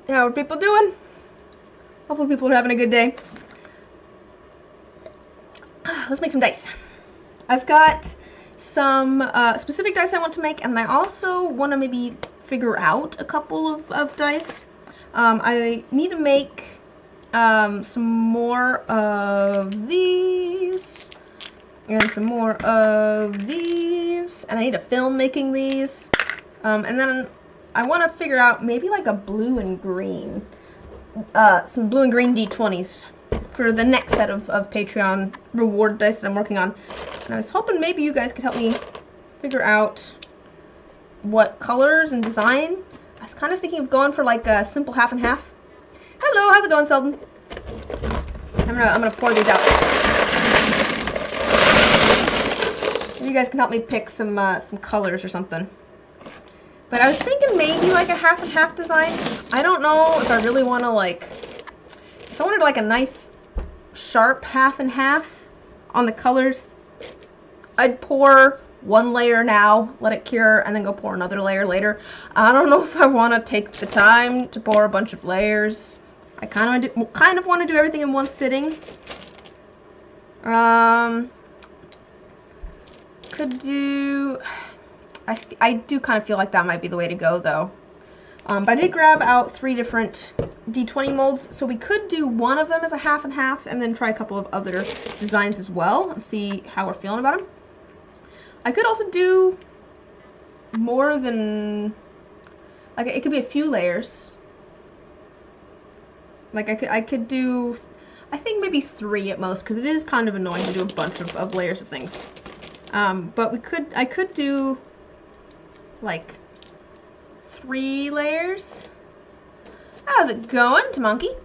How are people doing? Hopefully people are having a good day. Let's make some dice. I've got some specific dice I want to make, and I also want to maybe figure out a couple of dice. I need to make some more of these, and some more of these, and I need to film making these. And then I want to figure out maybe like a blue and green, some blue and green D20s for the next set of Patreon reward dice that I'm working on. And I was hoping maybe you guys could help me figure out what colors and design. I was kind of thinking of going for like a simple half and half. Hello, how's it going, Selden? I'm gonna pour these out. Maybe you guys can help me pick some colors or something. But I was thinking maybe like a half and half design. I don't know if I really want to like, if I wanted like a nice sharp half and half on the colors, I'd pour one layer now, let it cure, and then go pour another layer later. I don't know if I want to take the time to pour a bunch of layers. I kind of want to do everything in one sitting. Could do... I do kind of feel like that might be the way to go, though. But I did grab out 3 different D20 molds, so we could do one of them as a half and half, and then try a couple of other designs as well, and see how we're feeling about them. I could also do more than, like, it could be a few layers. Like, I could do, I think maybe 3 at most, because it is kind of annoying to do a bunch of layers of things. But I could do like 3 layers. How's it going, Monkey?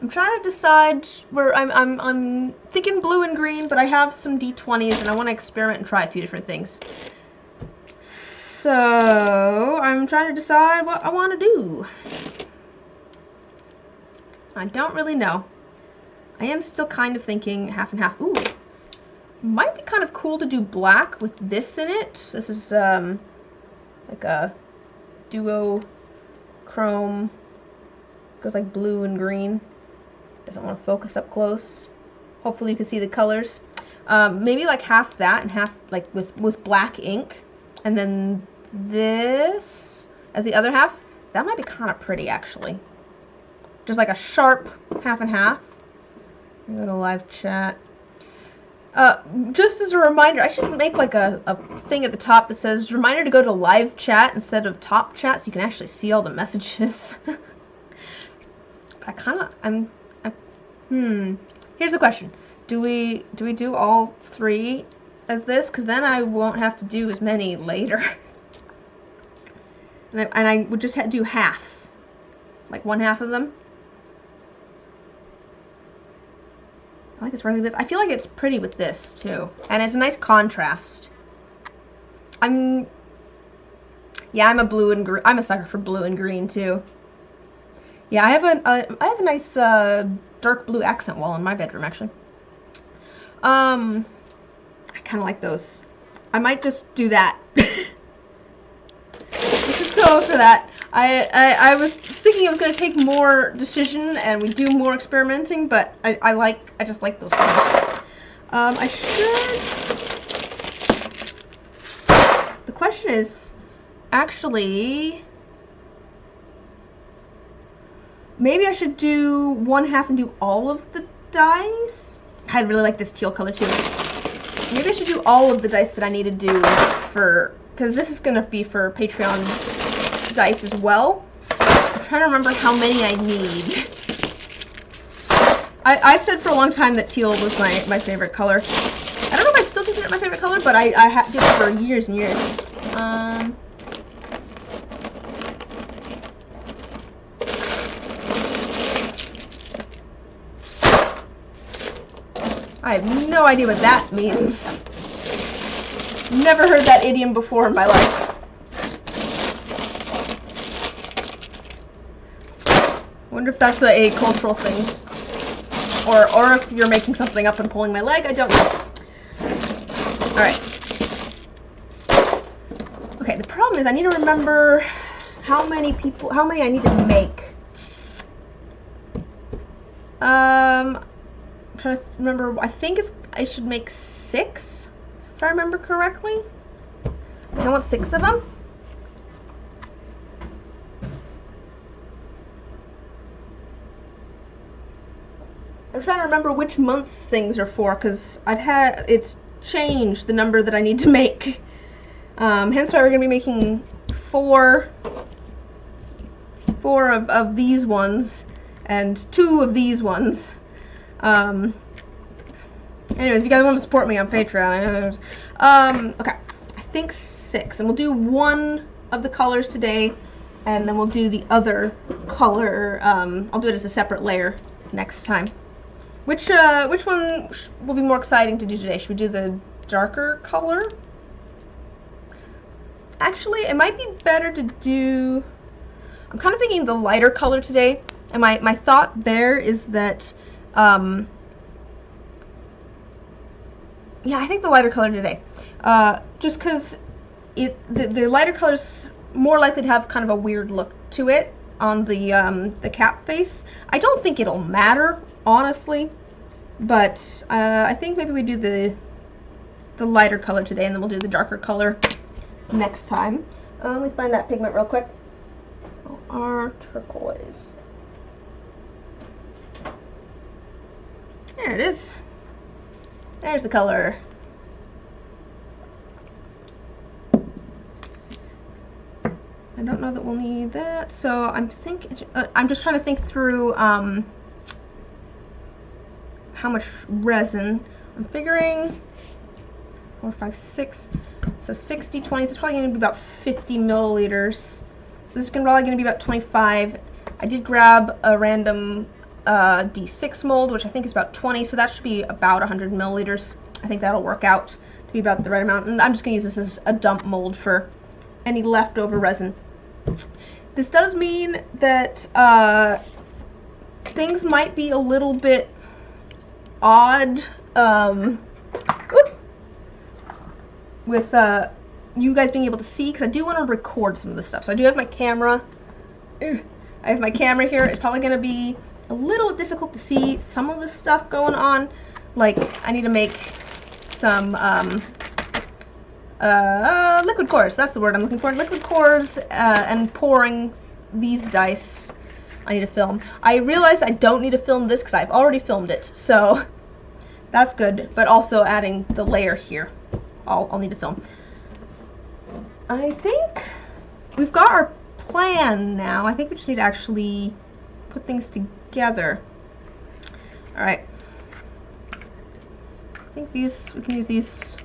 I'm trying to decide where I'm thinking blue and green, but I have some D20s and I want to experiment and try a few different things. So I'm trying to decide what I want to do. I don't really know. I am still kind of thinking half and half. Ooh. Might be kind of cool to do black with this in it. This is like a duochrome. Goes like blue and green. Doesn't want to focus up close. Hopefully you can see the colors. Maybe like half that and half like with black ink. And then this as the other half. That might be kind of pretty actually. Just like a sharp half and half. Go to live chat. Just as a reminder, I should make like a thing at the top that says reminder to go to live chat instead of top chat so you can actually see all the messages. Here's the question. Do we do all 3 as this? Because then I won't have to do as many later. And I would just do half. Like 1/2 of them. I like this really good. I feel like it's pretty with this too, and it's a nice contrast. I'm a blue and green. I'm a sucker for blue and green too. Yeah, I have a nice dark blue accent wall in my bedroom actually. I kind of like those. I might just do that. Let's just go for that. I was thinking I was going to take more decision and we do more experimenting, but I just like those things. I should... The question is, actually, maybe I should do 1/2 and do all of the dice? I really like this teal color too. Maybe I should do all of the dice that I need to do for, because this is going to be for Patreon dice as well. I'm trying to remember how many I need. I've said for a long time that teal was my favorite color. I don't know if I still consider it my favorite color, but I did it for years and years. I have no idea what that means. Never heard that idiom before in my life. Wonder if that's a cultural thing, or if you're making something up and pulling my leg. I don't know. All right. Okay. The problem is I need to remember how many I need to make. I'm trying to remember. I think I should make 6, if I remember correctly. I want 6 of them. I'm trying to remember which month things are for, because it's changed the number that I need to make. Hence why we're going to be making 4 of these ones and 2 of these ones. Anyways, if you guys want to support me on Patreon, okay, I think 6, and we'll do 1 of the colors today, and then we'll do the other color. I'll do it as a separate layer next time. Which one will be more exciting to do today? Should we do the darker color? Actually, it might be better to do... I'm kind of thinking the lighter color today, and my thought there is that, yeah, I think the lighter color today. Just because the lighter color's more likely to have kind of a weird look to it on the cap face. I don't think it'll matter, honestly, but I think maybe we do the lighter color today, and then we'll do the darker color next time. Let me find that pigment real quick. Our turquoise. There it is. There's the color. I don't know that we'll need that, so I'm just trying to think through how much resin. I'm figuring 4, 5, 6, so 60, 20, so it's probably going to be about 50 milliliters. So this is probably going to be about 25. I did grab a random D6 mold, which I think is about 20, so that should be about 100 milliliters. I think that'll work out to be about the right amount, and I'm just going to use this as a dump mold for any leftover resin. This does mean that things might be a little bit odd with you guys being able to see, because I do want to record some of this stuff. So I do have my camera. I have my camera here. It's probably going to be a little difficult to see some of the stuff going on. Like, I need to make some liquid cores. That's the word I'm looking for. Liquid cores and pouring these dice. I need to film. I realize I don't need to film this because I've already filmed it, so that's good. But also adding the layer here, I'll need to film. I think we've got our plan now. I think we just need to actually put things together. Alright. I think we can use these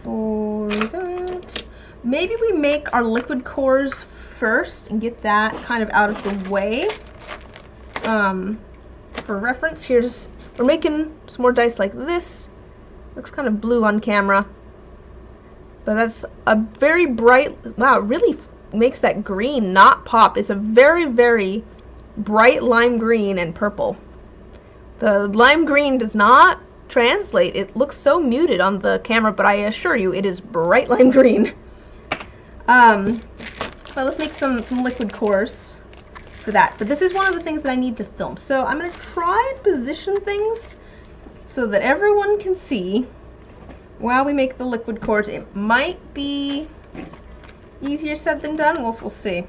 for that. Maybe we make our liquid cores first and get that kind of out of the way. For reference, we're making some more dice like this. Looks kind of blue on camera. But that's a very bright, wow, it really makes that green not pop. It's a very, very bright lime green and purple. The lime green does not translate. It looks so muted on the camera, but I assure you it is bright lime green. Well, let's make some liquid cores for that. But this is one of the things that I need to film. So I'm going to try and position things so that everyone can see while we make the liquid cores. It might be easier said than done. We'll see.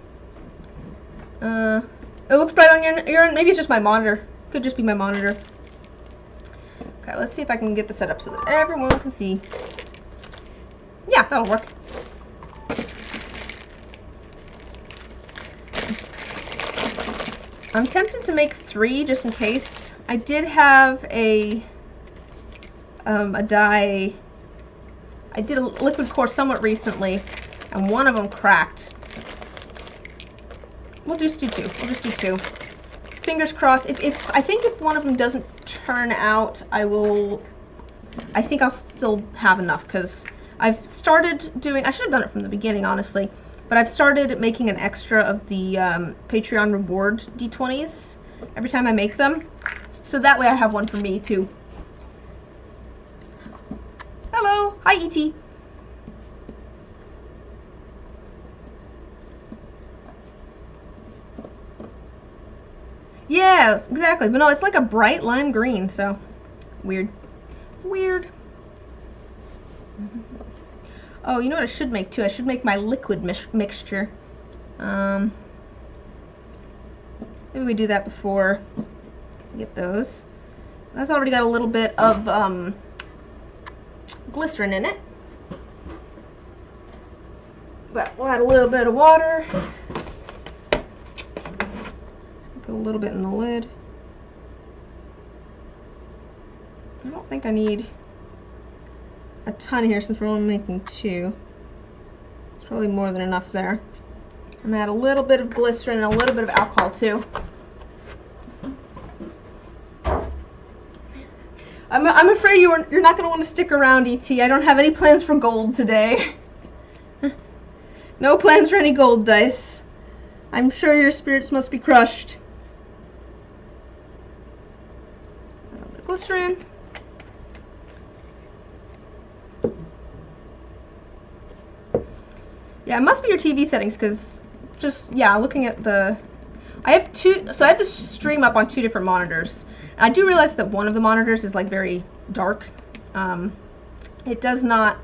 It looks bright on your end. Maybe it's just my monitor. Could just be my monitor. Okay, let's see if I can get this set up so that everyone can see. Yeah, that'll work. I'm tempted to make 3 just in case. I did have a die. I did a liquid core somewhat recently, and one of them cracked. We'll just do 2. We'll just do 2. Fingers crossed. I think if one of them doesn't turn out, I think I'll still have enough, because I've started doing, I should have done it from the beginning, honestly, but I've started making an extra of the Patreon reward D20s every time I make them, so that way I have one for me too. Hello! Hi, E.T. Yeah, exactly. But no, it's like a bright lime green, so weird. Weird. Oh, you know what I should make too? I should make my liquid mixture. Maybe we do that before we get those. That's already got a little bit of glycerin in it. But we'll add a little bit of water. Put a little bit in the lid. I don't think I need a ton here since we're only making 2. It's probably more than enough there. I'm gonna add a little bit of glycerin and a little bit of alcohol too. I'm afraid you're not gonna want to stick around, E.T. I don't have any plans for gold today. No plans for any gold dice. I'm sure your spirits must be crushed. A little bit of glycerin. Yeah, it must be your TV settings, because just, yeah, looking at the... I have this stream up on 2 different monitors. I do realize that one of the monitors is like very dark. It does not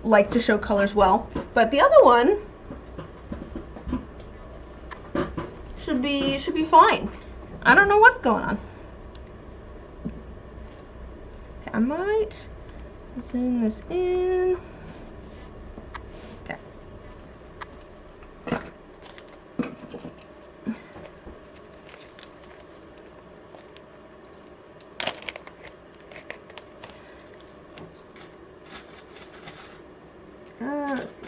like to show colors well, but the other one should be fine. I don't know what's going on. Okay, I might zoom this in. Okay. Let's see.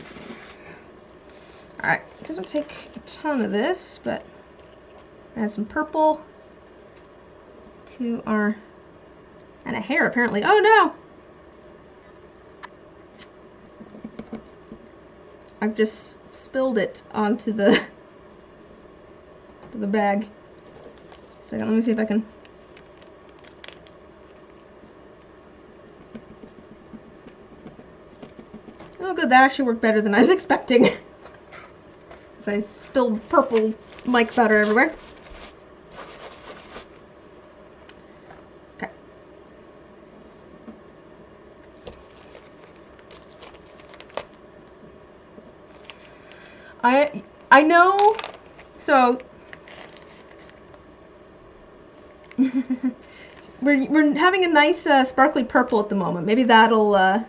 Alright, it doesn't take a ton of this, but add some purple to our... and a hair, apparently. Oh no! I've just spilled it onto the bag. Second, let me see if I can... Oh good, that actually worked better than I was expecting. Since I spilled purple mic powder everywhere. Okay. I know, so we're having a nice sparkly purple at the moment. Maybe that'll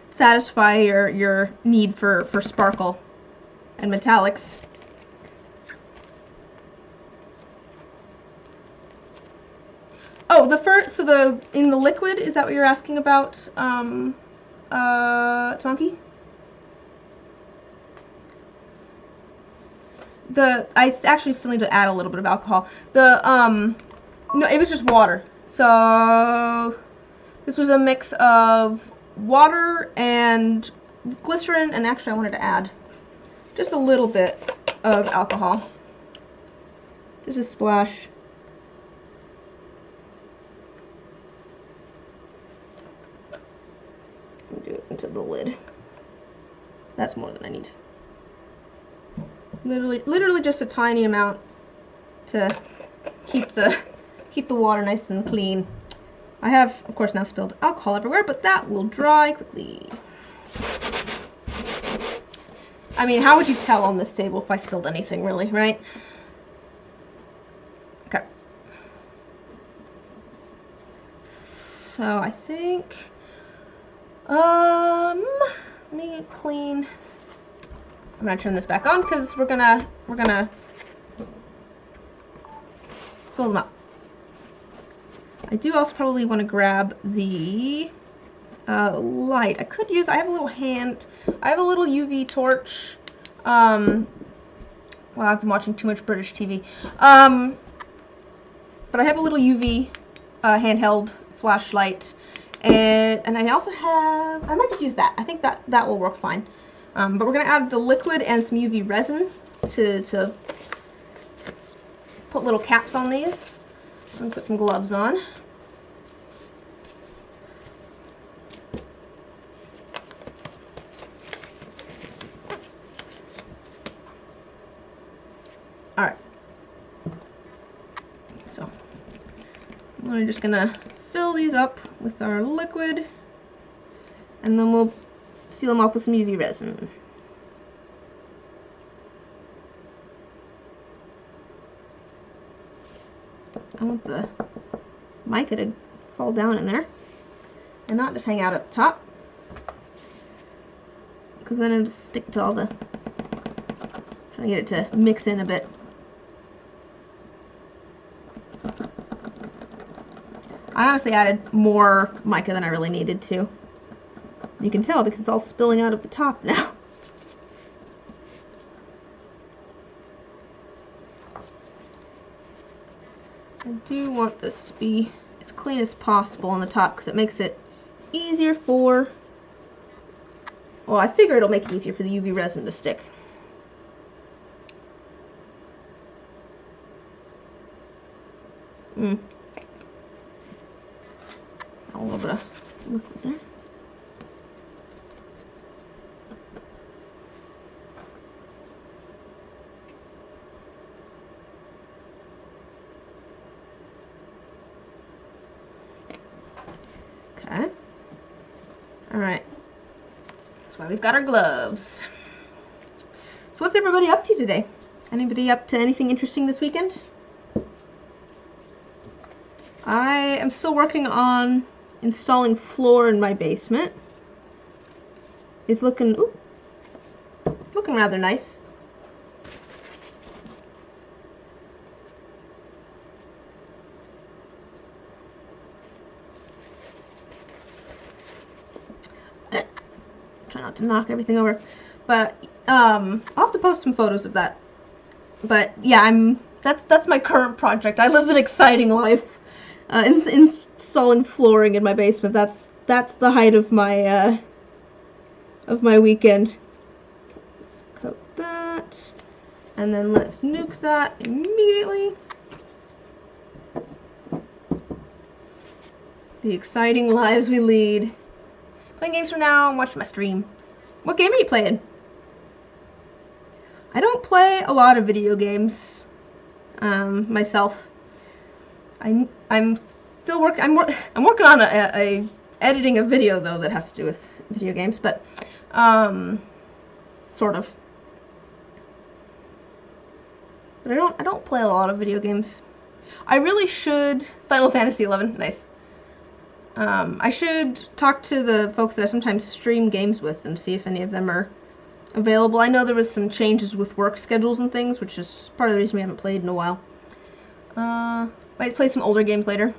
satisfy your need for sparkle and metallics. Oh, in the liquid, is that what you're asking about, Twonky? I actually still need to add a little bit of alcohol. No, it was just water. So this was a mix of water and glycerin, and actually I wanted to add just a little bit of alcohol. Just a splash. Do it into the lid. That's more than I need. Literally just a tiny amount to keep the water nice and clean. I have, of course, now spilled alcohol everywhere, but that will dry quickly. I mean, how would you tell on this table if I spilled anything, really, right? Okay. So I think, let me get clean. I'm gonna turn this back on because we're gonna fill them up. I do also probably want to grab the light. I have a little UV torch. Well, I've been watching too much British TV. But I have a little UV handheld flashlight, and I also have, I might just use that. I think that will work fine. But we're going to add the liquid and some UV resin to put little caps on these. I'm going to put some gloves on. Alright. We're just gonna fill these up with our liquid, and then we'll seal them off with some UV resin. I want the mica to fall down in there and not just hang out at the top, because then it'll stick to all the, trying to get it to mix in a bit. I honestly added more mica than I really needed to. You can tell because it's all spilling out of the top now. I do want this to be as clean as possible on the top because it makes it easier for, well, I figure it'll make it easier for the UV resin to stick. A little bit of liquid there. Okay. Alright. That's why we've got our gloves. So what's everybody up to today? Anybody up to anything interesting this weekend? I am still working on installing floor in my basement. It's looking, ooh, it's looking rather nice. Try not to knock everything over, but I'll have to post some photos of that. But yeah, that's my current project. I live an exciting life. Installing flooring in my basement. That's the height of my weekend. Let's coat that, and then let's nuke that immediately. The exciting lives we lead. Playing games for now and watching my stream. What game are you playing? I don't play a lot of video games myself. I'm still working. I'm working on a editing a video though that has to do with video games, but sort of. But I don't play a lot of video games. I really should. Final Fantasy XI, nice. I should talk to the folks that I sometimes stream games with and see if any of them are available. I know there was some changes with work schedules and things, which is part of the reason we haven't played in a while. Might play some older games later.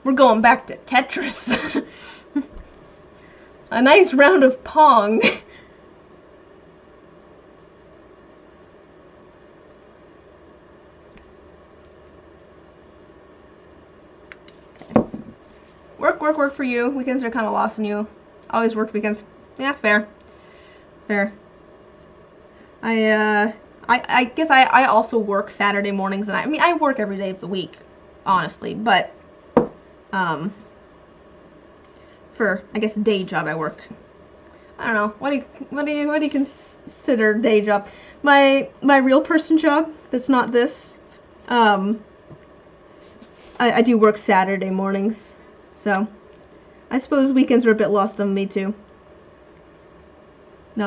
We're going back to Tetris. A nice round of Pong. Work for you. Weekends are kind of lost on you. Always worked weekends. Yeah, fair. Fair. I guess I also work Saturday mornings, and I mean I work every day of the week, honestly, but for I guess day job I work. I don't know. What do you consider day job? My real person job that's not this. I do work Saturday mornings, so I suppose weekends are a bit lost on me too. No,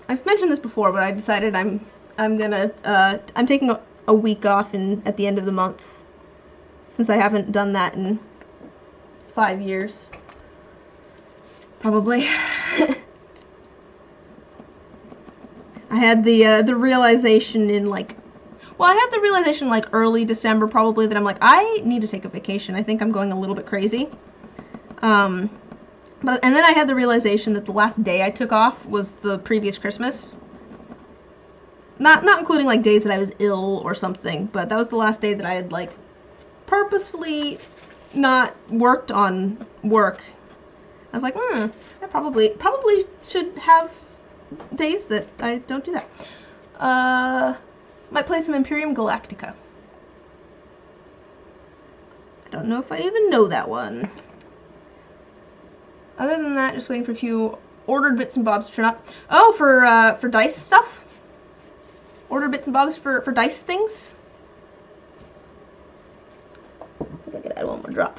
I've mentioned this before, but I decided I'm taking a week off at the end of the month, since I haven't done that in 5 years, probably. I had the realization in like early December probably that I'm like, I need to take a vacation. I think I'm going a little bit crazy. And then I had the realization that the last day I took off was the previous Christmas. Not including like days that I was ill or something, but that was the last day that I had like purposefully not worked on work. I was like, I probably should have days that I don't do that. Might play some Imperium Galactica. I don't know if I even know that one. Other than that, just waiting for a few ordered bits and bobs to turn up. Oh, for dice stuff? Ordered bits and bobs for dice things? one more drop.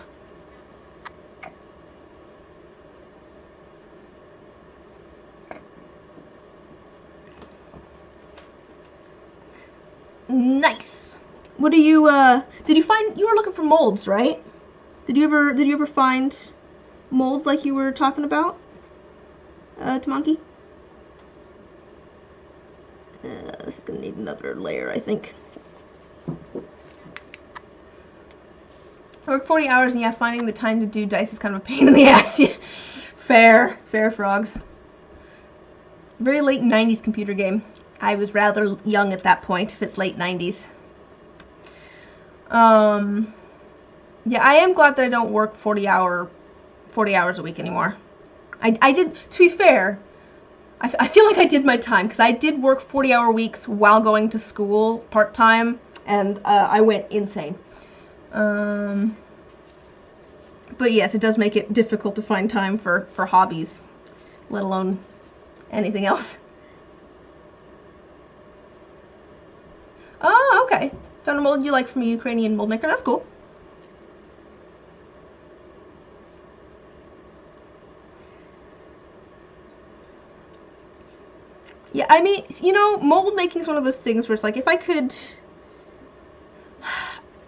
Nice. What do you, did you find, you were looking for molds, right? Did you ever find molds like you were talking about, Tamanki? This is gonna need another layer, I think. I work 40 hours, and yeah, finding the time to do dice is kind of a pain in the ass. Yeah. Fair frogs. Very late 90s computer game. I was rather young at that point, if it's late 90s. Yeah, I am glad that I don't work 40 hours a week anymore. I did, to be fair, I feel like I did my time, because I did work 40-hour weeks while going to school part-time, and I went insane. But yes, it does make it difficult to find time for hobbies, let alone anything else. Oh, okay. Found a mold you like from a Ukrainian mold maker. That's cool. Yeah, I mean, you know, mold making is one of those things where it's like, if I could...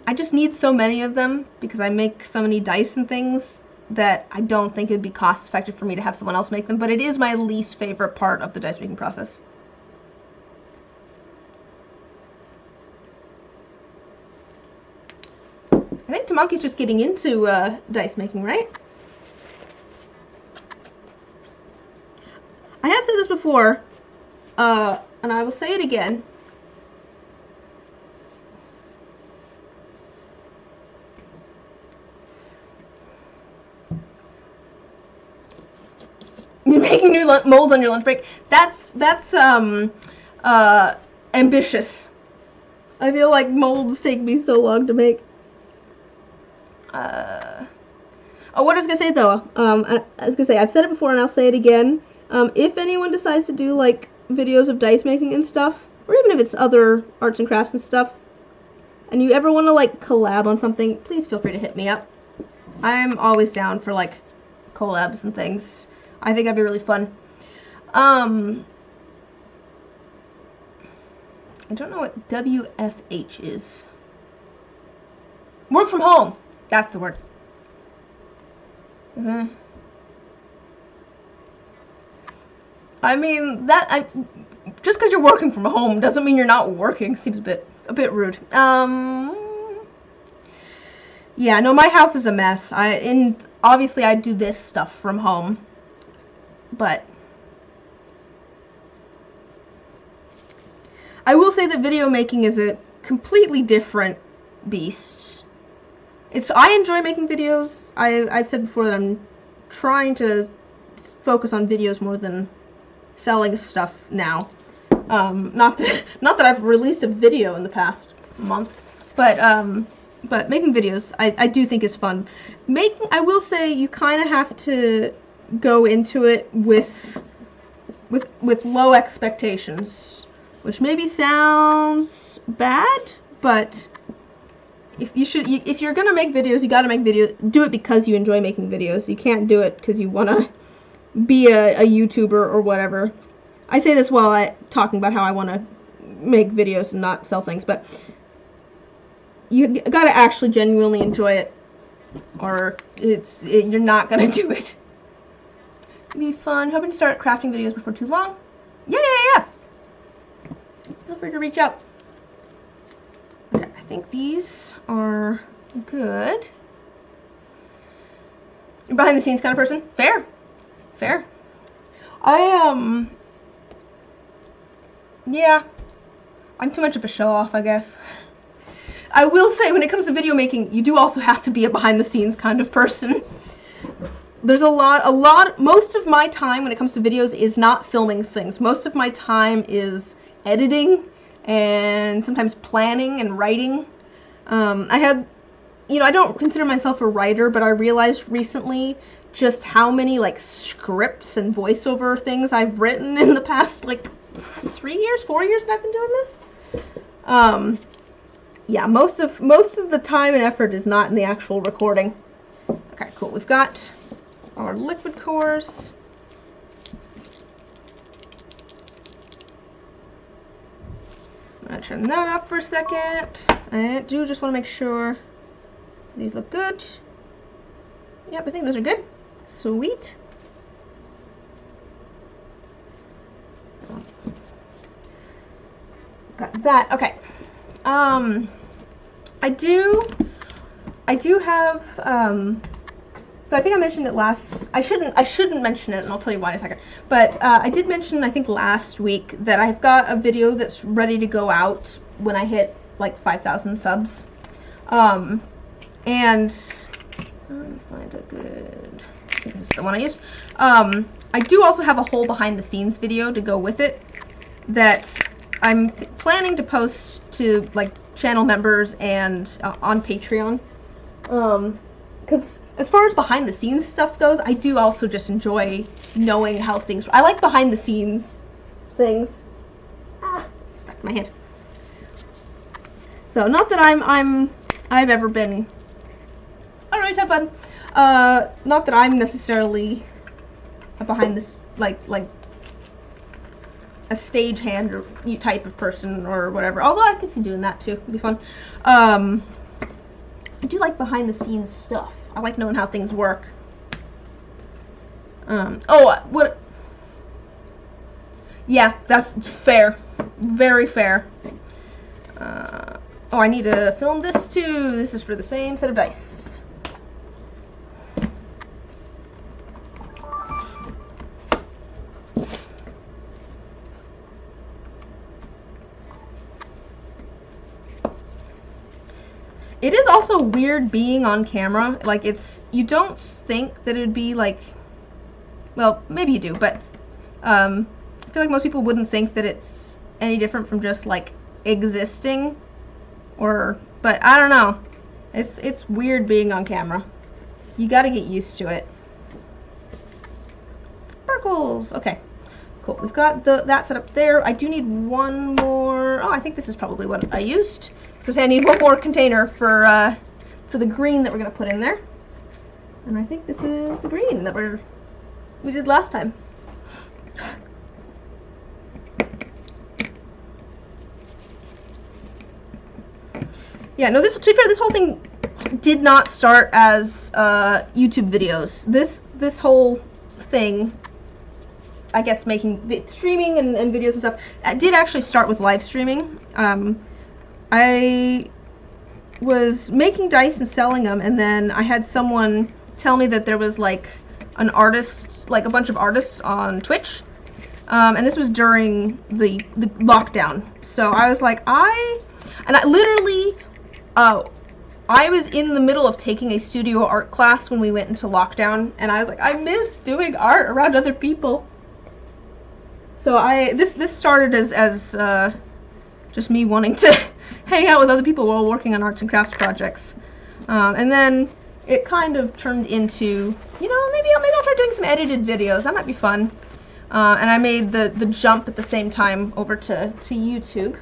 I just need so many of them, because I make so many dice and things, that I don't think it would be cost effective for me to have someone else make them, but it is my least favorite part of the dice making process. I think Tamanki's just getting into dice making, right? I have said this before, and I will say it again. You're making new molds on your lunch break. That's ambitious. I feel like molds take me so long to make. Oh, what I was gonna say though, I was gonna say, I've said it before and I'll say it again. If anyone decides to do like videos of dice making and stuff, or even if it's other arts and crafts and stuff, and you ever want to like collab on something, please feel free to hit me up. I'm always down for like collabs and things. I think that'd be really fun. I don't know what WFH is. Work from home. That's the word. I mean, just because you're working from home doesn't mean you're not working. Seems a bit rude. Yeah, no, my house is a mess. Obviously I do this stuff from home, but I will say that video making is a completely different beast. I enjoy making videos. I've said before that I'm trying to focus on videos more than selling stuff now. Not that I've released a video in the past month, but making videos I do think is fun. I will say you kind of have to go into it with low expectations, which maybe sounds bad, but if you're gonna make videos, you gotta do it because you enjoy making videos. You can't do it because you wanna be a YouTuber or whatever. I say this while talking about how I wanna make videos and not sell things, but you gotta actually genuinely enjoy it, or you're not gonna do it. It'd be fun. Hoping to start crafting videos before too long. Yeah. Feel free to reach out. Okay, I think these are good. You're behind the scenes kind of person? Fair. Yeah. I'm too much of a show-off, I guess. I will say, when it comes to video making, you do also have to be a behind-the-scenes kind of person. There's most of my time when it comes to videos is not filming things. Most of my time is editing and sometimes planning and writing. I don't consider myself a writer, but I realized recently just how many like scripts and voiceover things I've written in the past like 4 years that I've been doing this. yeah, most of the time and effort is not in the actual recording. Okay, cool. We've got our liquid cores. I'm gonna turn that up for a second. I do just want to make sure these look good. Yep, I think those are good. Sweet. Got that. Okay. I do have, so I think I mentioned it last, I shouldn't mention it, and I'll tell you why in a second, but I did mention, I think last week, that I've got a video that's ready to go out when I hit, like, 5,000 subs, and, let me find a good, I think this is the one I used, I do also have a whole behind-the-scenes video to go with it, that I'm planning to post to, like, channel members and on Patreon, because as far as behind the scenes stuff goes, I do also just enjoy knowing how things, I like behind the scenes things. Stuck in my hand. So not that I've ever been, alright, have fun. Not that I'm necessarily a behind this, like a stagehand or type of person or whatever. Although I could see doing that too. It'd be fun. I do like behind the scenes stuff. I like knowing how things work. What? Yeah, that's fair. Very fair. Oh, I need to film this too. This is for the same set of dice. It is also weird being on camera. Like, it's, you don't think that it would be like, well, maybe you do, but I feel like most people wouldn't think that it's any different from just like existing, or, but I don't know. It's weird being on camera. You gotta get used to it. Sparkles. Okay, cool. We've got that set up there. I do need one more. Oh, I think this is probably what I used. Because I need one more container for the green that we're gonna put in there, and I think this is the green that we did last time. Yeah, no. To be fair, this whole thing did not start as YouTube videos. This whole thing, I guess, making streaming and videos and stuff, did actually start with live streaming. I was making dice and selling them, and then I had someone tell me that there was like an artist, like a bunch of artists on Twitch, and this was during the lockdown. So I was like, I literally, I was in the middle of taking a studio art class when we went into lockdown, and I was like, I miss doing art around other people. So this started as just me wanting to hang out with other people while working on arts and crafts projects, and then it kind of turned into, you know, maybe I'll try doing some edited videos. That might be fun. And I made the jump at the same time over to YouTube.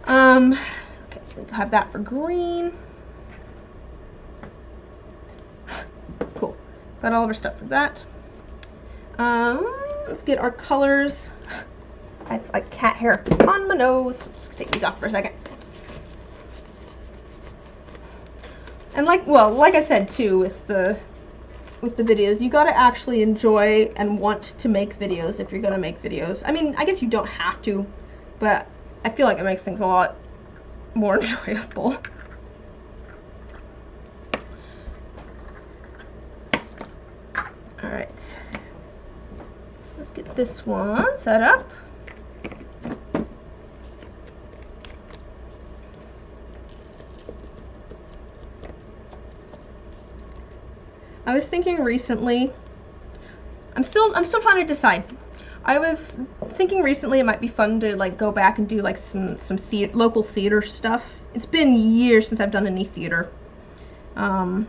Okay, so we'll have that for green. Cool. Got all of our stuff for that. Let's get our colors. I have like cat hair on my nose. Just gonna take these off for a second. And like I said too, with the videos, you gotta actually enjoy and want to make videos if you're gonna make videos. I mean, I guess you don't have to, but I feel like it makes things a lot more enjoyable. All right, so let's get this one set up. I was thinking recently, I'm still trying to decide. I was thinking recently it might be fun to like go back and do like some local theater stuff. It's been years since I've done any theater. I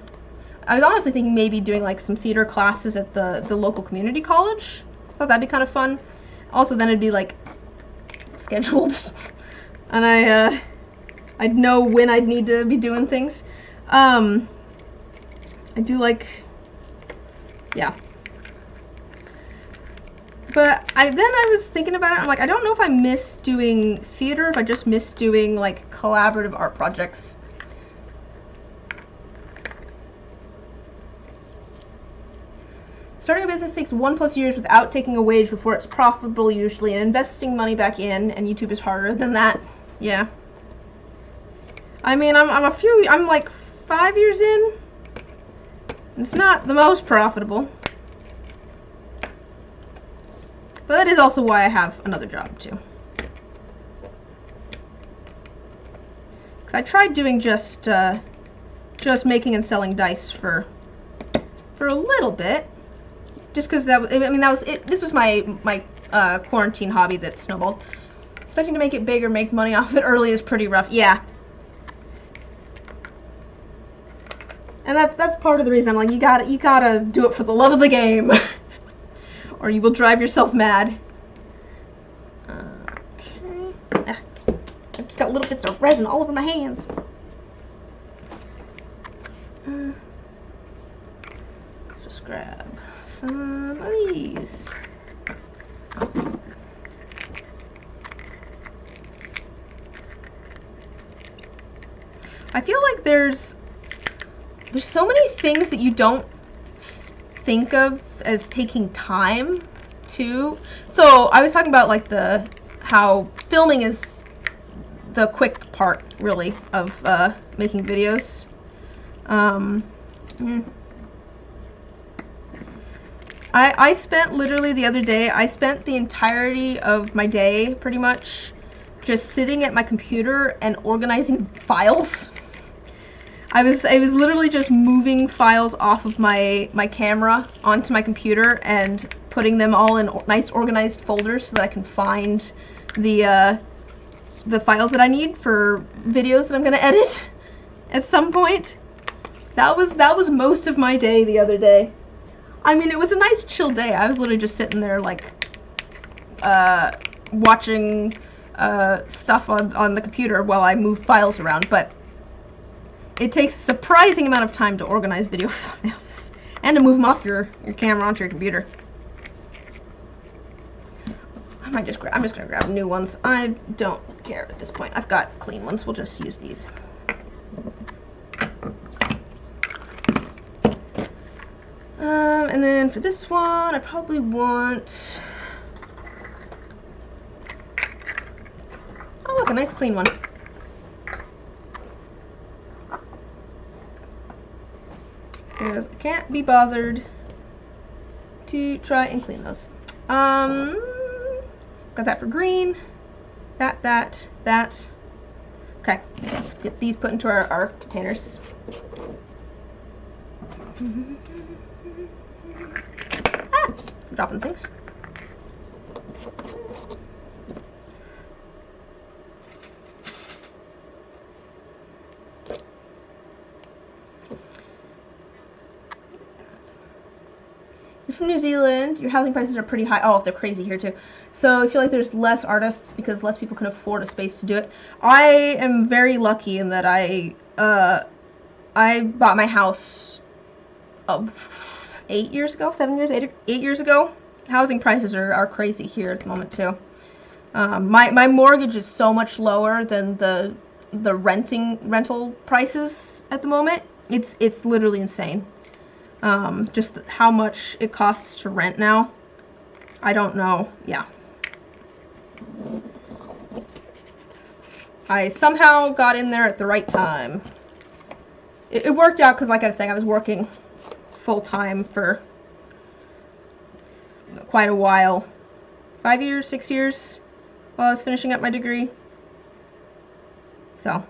was honestly thinking maybe doing like some theater classes at the local community college. I thought that'd be kind of fun. Also, then it'd be like scheduled, and I'd know when I'd need to be doing things. I do like, yeah. But then I was thinking about it, I'm like, I don't know if I miss doing theater, if I just miss doing, like, collaborative art projects. Starting a business takes 1+ years without taking a wage before it's profitable usually, and investing money back in, and YouTube is harder than that. Yeah. I mean, I'm like 5 years in. It's not the most profitable. But that is also why I have another job too. Because I tried doing just making and selling dice for a little bit. Just because that was, I mean, that was it. This was my quarantine hobby that snowballed. Expecting to make it big or make money off it early is pretty rough. Yeah. And that's part of the reason I'm like, you gotta do it for the love of the game, or you will drive yourself mad. Okay. I've just got little bits of resin all over my hands. Let's just grab some of these. I feel like there's so many things that you don't think of as taking time too. So I was talking about like how filming is the quick part really of making videos. I spent literally the other day, I spent the entirety of my day pretty much just sitting at my computer and organizing files. I was literally just moving files off of my camera onto my computer and putting them all in nice organized folders so that I can find the files that I need for videos that I'm gonna edit at some point. That was most of my day the other day. I mean, it was a nice chill day. I was literally just sitting there like watching stuff on the computer while I move files around, but it takes a surprising amount of time to organize video files and to move them off your camera onto your computer. I'm just gonna grab new ones. I don't care at this point. I've got clean ones. We'll just use these. And then for this one, I probably want, oh look, a nice clean one. Because I can't be bothered to try and clean those. Got that for green. That. Okay, let's get these put into our containers. I'm dropping things. You're from New Zealand, your housing prices are pretty high. Oh, they're crazy here too. So I feel like there's less artists because less people can afford a space to do it. I am very lucky in that I bought my house 8 years ago, 8 years ago. Housing prices are crazy here at the moment too. My mortgage is so much lower than the rental prices at the moment. It's literally insane. Just how much it costs to rent now. I don't know. Yeah. I somehow got in there at the right time. It worked out because, like I was saying, I was working full-time for quite a while. 5 years, 6 years while I was finishing up my degree. So,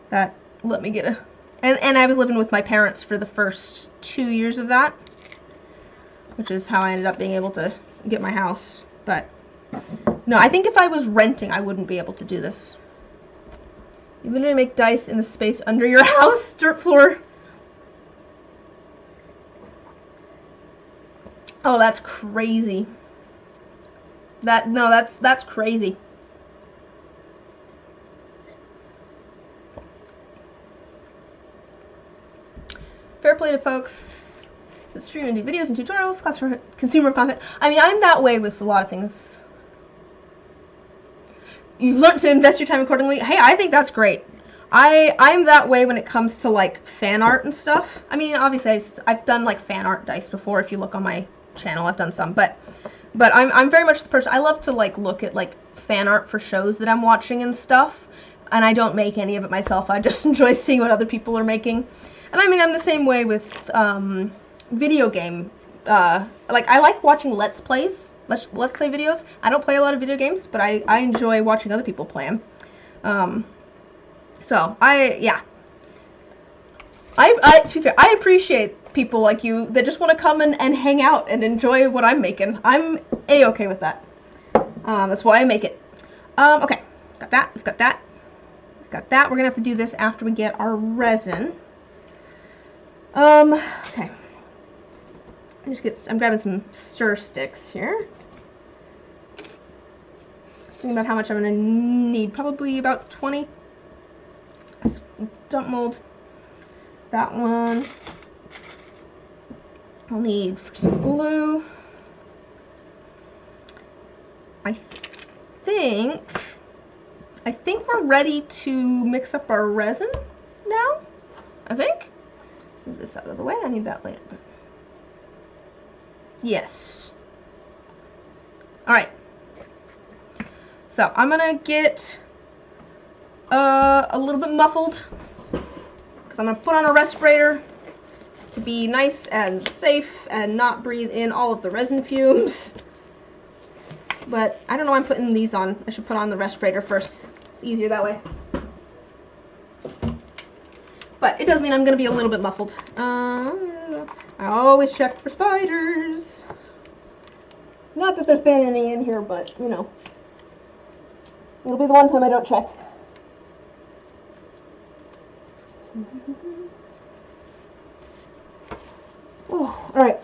that let me get a... And I was living with my parents for the first 2 years of that, which is how I ended up being able to get my house. But, no, I think if I was renting, I wouldn't be able to do this. You literally make dice in the space under your house, dirt floor. Oh, that's crazy. That's crazy. Fair play to folks that stream and do videos and tutorials, class for consumer content. I mean, I'm that way with a lot of things. You've learned to invest your time accordingly. Hey, I think that's great. I'm that way when it comes to like fan art and stuff. I mean, obviously I've done like fan art dice before. If you look on my channel, I've done some, but I'm very much the person. I love to like look at like fan art for shows that I'm watching and stuff, and I don't make any of it myself. I just enjoy seeing what other people are making. And I mean, I'm the same way with video game. Like I like watching let's play videos. I don't play a lot of video games, but I enjoy watching other people play them. So yeah. To be fair, I appreciate people like you that just want to come and hang out and enjoy what I'm making. I'm a-okay with that. That's why I make it. Okay, got that. We've got that. We've got that. We're gonna have to do this after we get our resin. Okay. I'm grabbing some stir sticks here. Thinking about how much I'm gonna need. Probably about 20. Dump mold. That one. I'll need for some glue. I think we're ready to mix up our resin now. I think. Move this out of the way. I need that later. Yes. All right. So I'm gonna get a little bit muffled because I'm gonna put on a respirator to be nice and safe and not breathe in all of the resin fumes. But I don't know why I'm putting these on. I should put on the respirator first. It's easier that way. But it does mean I'm gonna be a little bit muffled. I always check for spiders. Not that there's been any in here, but you know. It'll be the one time I don't check. Oh, alright.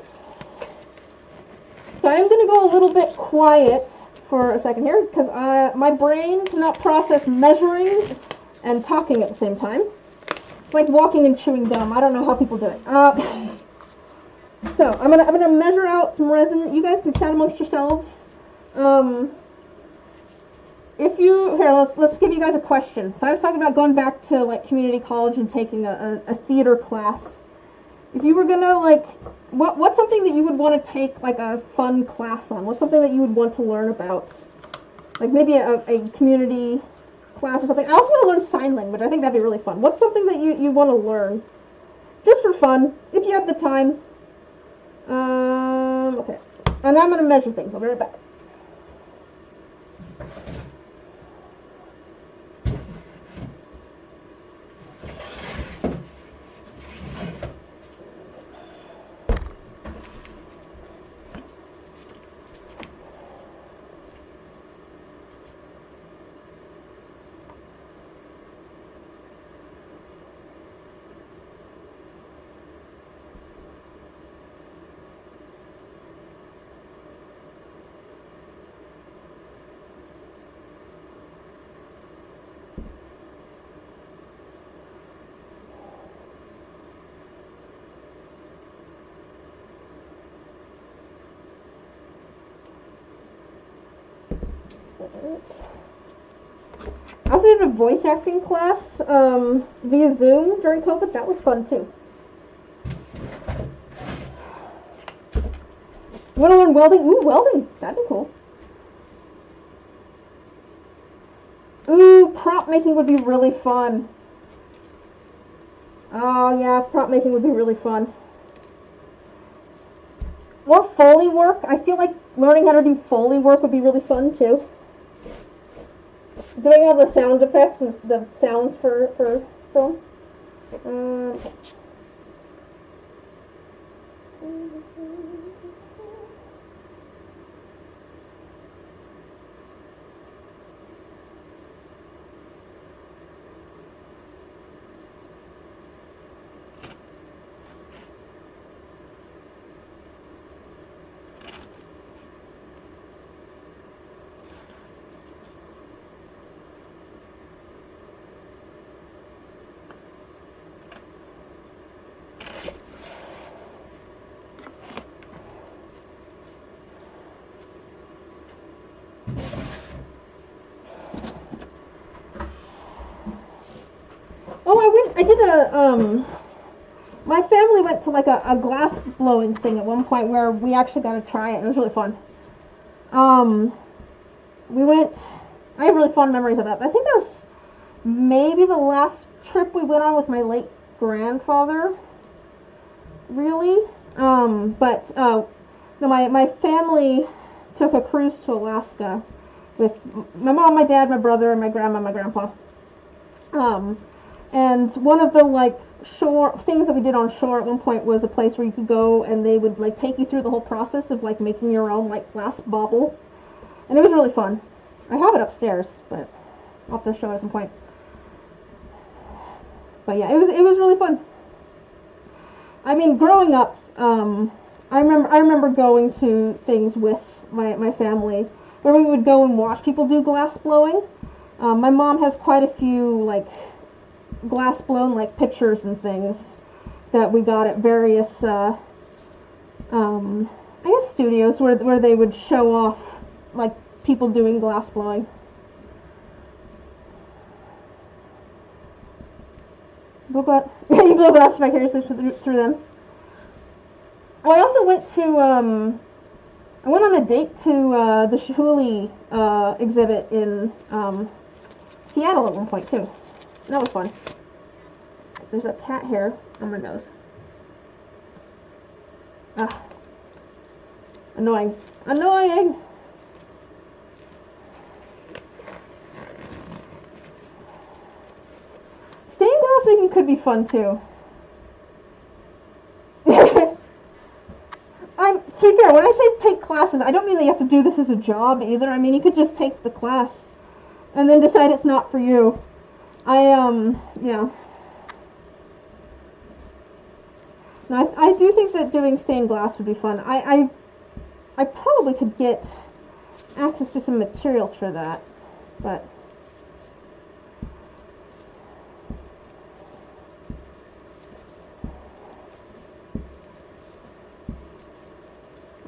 So I'm going to go a little bit quiet for a second here, because my brain cannot process measuring and talking at the same time. It's like walking and chewing gum. I don't know how people do it. So I'm gonna measure out some resin. You guys can chat amongst yourselves. Let's give you guys a question. So I was talking about going back to like community college and taking a theater class. If you were gonna like, what's something that you would want to take like a fun class on? What's something that you would want to learn about? Like maybe a community class or something. I also want to learn sign language. I think that'd be really fun. What's something that you want to learn? Just for fun, if you have the time. Okay. And I'm gonna measure things. I'll be right back. I also did a voice acting class via Zoom during COVID. That was fun too. You want to learn welding? Ooh, welding. That'd be cool. Ooh, prop making would be really fun. Oh yeah, prop making would be really fun. Or Foley work. I feel like learning how to do Foley work would be really fun too. Doing all the sound effects and the sounds for film. Okay. I did a, my family went to like a glass blowing thing at one point where we actually got to try it. It was really fun. We went, I have really fond memories of that. I think that was maybe the last trip we went on with my late grandfather, really. No, my family took a cruise to Alaska with my mom, my dad, my brother, and my grandma, and my grandpa. And one of the like shore things that we did on shore at one point was a place where you could go and they would like take you through the whole process of like making your own like glass bauble, and it was really fun. I have it upstairs, but I'll have to show it at some point. But yeah, it was really fun. I mean, growing up, I remember going to things with my family where we would go and watch people do glass blowing. My mom has quite a few like glass blown like pictures and things that we got at various I guess studios where they would show off like people doing glass blowing. You blow glass vicariously through them. Oh, I also went to I went on a date to the Chihuly exhibit in Seattle at one point too. That was fun. There's a cat hair on my nose. Ah. Annoying. Annoying! Stained glass making could be fun too. To be fair, when I say take classes, I don't mean that you have to do this as a job either. I mean, you could just take the class and then decide it's not for you. Yeah. No, I do think that doing stained glass would be fun. I probably could get access to some materials for that, but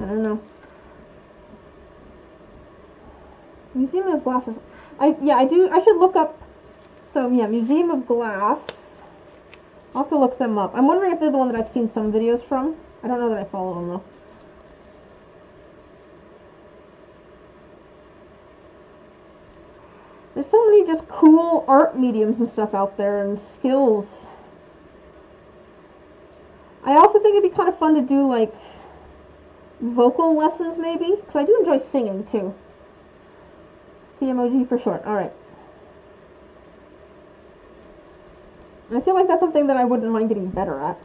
I don't know. Museum of Glasses. I do. I should look up. So yeah, Museum of Glass. I'll have to look them up. I'm wondering if they're the one that I've seen some videos from. I don't know that I follow them though. There's so many just cool art mediums and stuff out there and skills. I also think it'd be kind of fun to do like vocal lessons maybe, because I do enjoy singing too. CMOG for short. Alright. I feel like that's something that I wouldn't mind getting better at.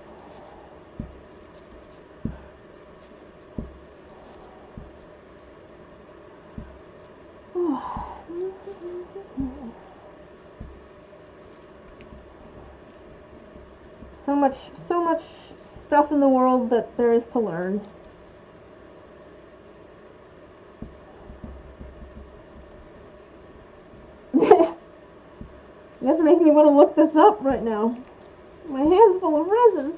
So much stuff in the world that there is to learn. You guys are making me want to look this up right now. My hand's full of resin.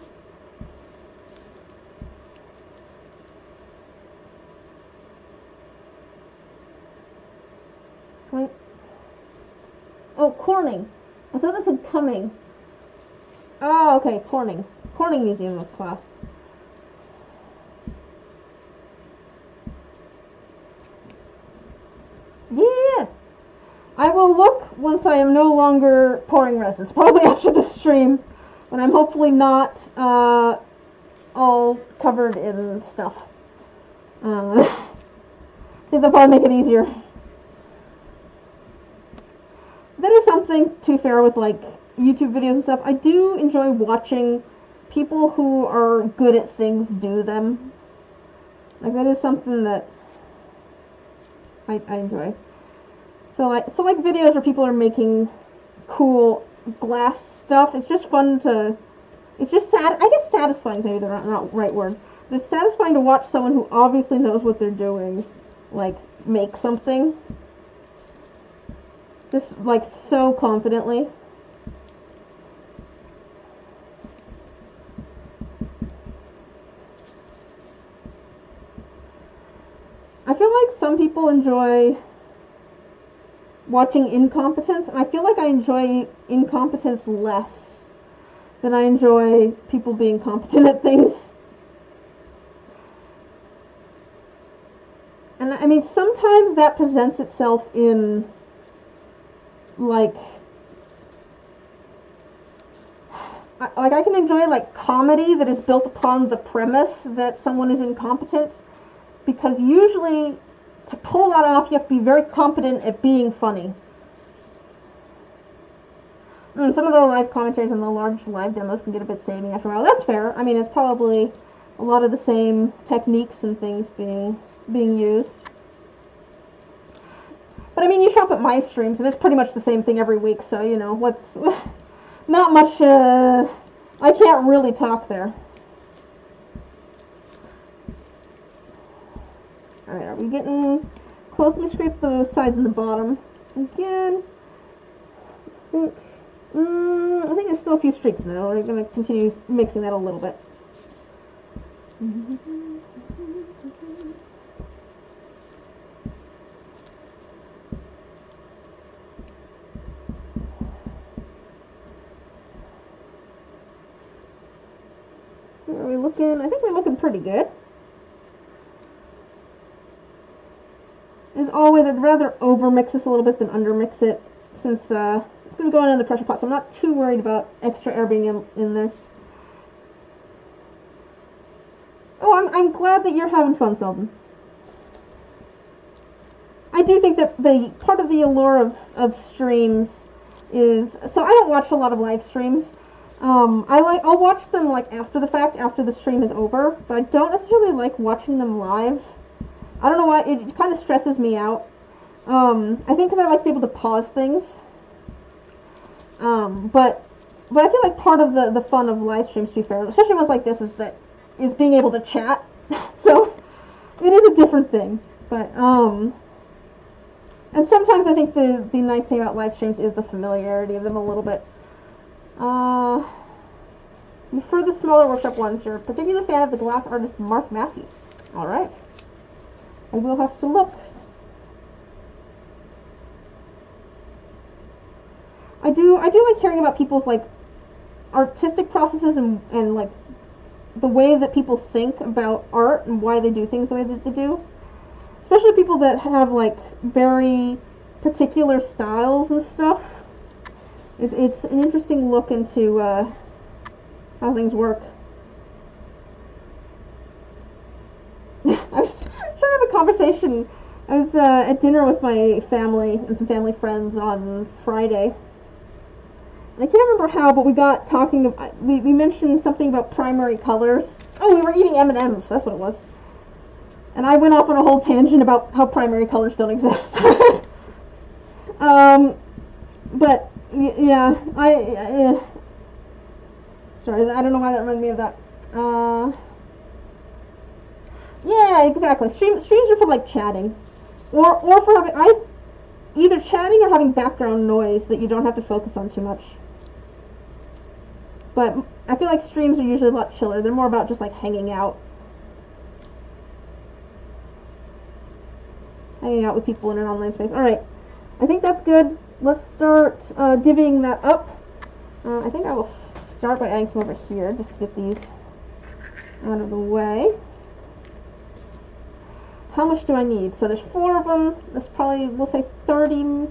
Oh, Corning. I thought that said coming. Oh, okay, Corning. Corning Museum of Glass. Yeah! I will look once I am no longer pouring resins. Probably after the stream, when I'm hopefully not all covered in stuff. I think that'll probably make it easier. That is something, to be fair, with like YouTube videos and stuff. I do enjoy watching people who are good at things do them. Like, that is something that I enjoy. So like videos where people are making cool glass stuff. It's just fun to. It's just sad. I guess satisfying is maybe the not right word. But it's satisfying to watch someone who obviously knows what they're doing, like, make something. Just like so confidently. I feel like some people enjoy watching incompetence, and I feel like I enjoy incompetence less that I enjoy people being competent at things. And I mean, sometimes that presents itself in, like I can enjoy like comedy that is built upon the premise that someone is incompetent, because usually to pull that off you have to be very competent at being funny. Some of the live commentaries and the large live demos can get a bit samey after a while. That's fair. I mean, it's probably a lot of the same techniques and things being used. But I mean, you show up at my streams and it's pretty much the same thing every week, so you know, what's not much, I can't really talk there. Alright, are we getting close? Let me scrape the sides and the bottom again. I think there's still a few streaks in there. We're going to continue mixing that a little bit. Are we looking? I think we're looking pretty good. As always, I'd rather over-mix this a little bit than under-mix it, since it's going to be going in the pressure pot, so I'm not too worried about extra air being in there. Oh, I'm glad that you're having fun, Selden. I do think that the part of the allure of streams is, so I don't watch a lot of live streams. I'll watch them like after the fact, after the stream is over, but I don't necessarily like watching them live. I don't know why, it kind of stresses me out. I think because I like to be able to pause things. But I feel like part of the fun of live streams, to be fair, especially ones like this, is being able to chat. So it is a different thing. But and sometimes I think the nice thing about live streams is the familiarity of them a little bit. For the smaller workshop ones, you're a particular fan of the glass artist Mark Matthews. All right. I will have to look. I do like hearing about people's like artistic processes and like the way that people think about art and why they do things the way that they do. Especially people that have like very particular styles and stuff. It's an interesting look into how things work. I was trying to have a conversation. I was at dinner with my family and some family friends on Friday. And I can't remember how, but we got talking. We mentioned something about primary colors. Oh, we were eating M&Ms. That's what it was. And I went off on a whole tangent about how primary colors don't exist. But yeah, sorry, I don't know why that reminded me of that. Yeah, exactly. Streams are for like chatting, or for having either chatting or having background noise that you don't have to focus on too much. But I feel like streams are usually a lot chiller. They're more about just like hanging out with people in an online space. All right, I think that's good. Let's start divvying that up. I think I will start by adding some over here just to get these out of the way. How much do I need? So there's 4 of them. That's probably, we'll say 30,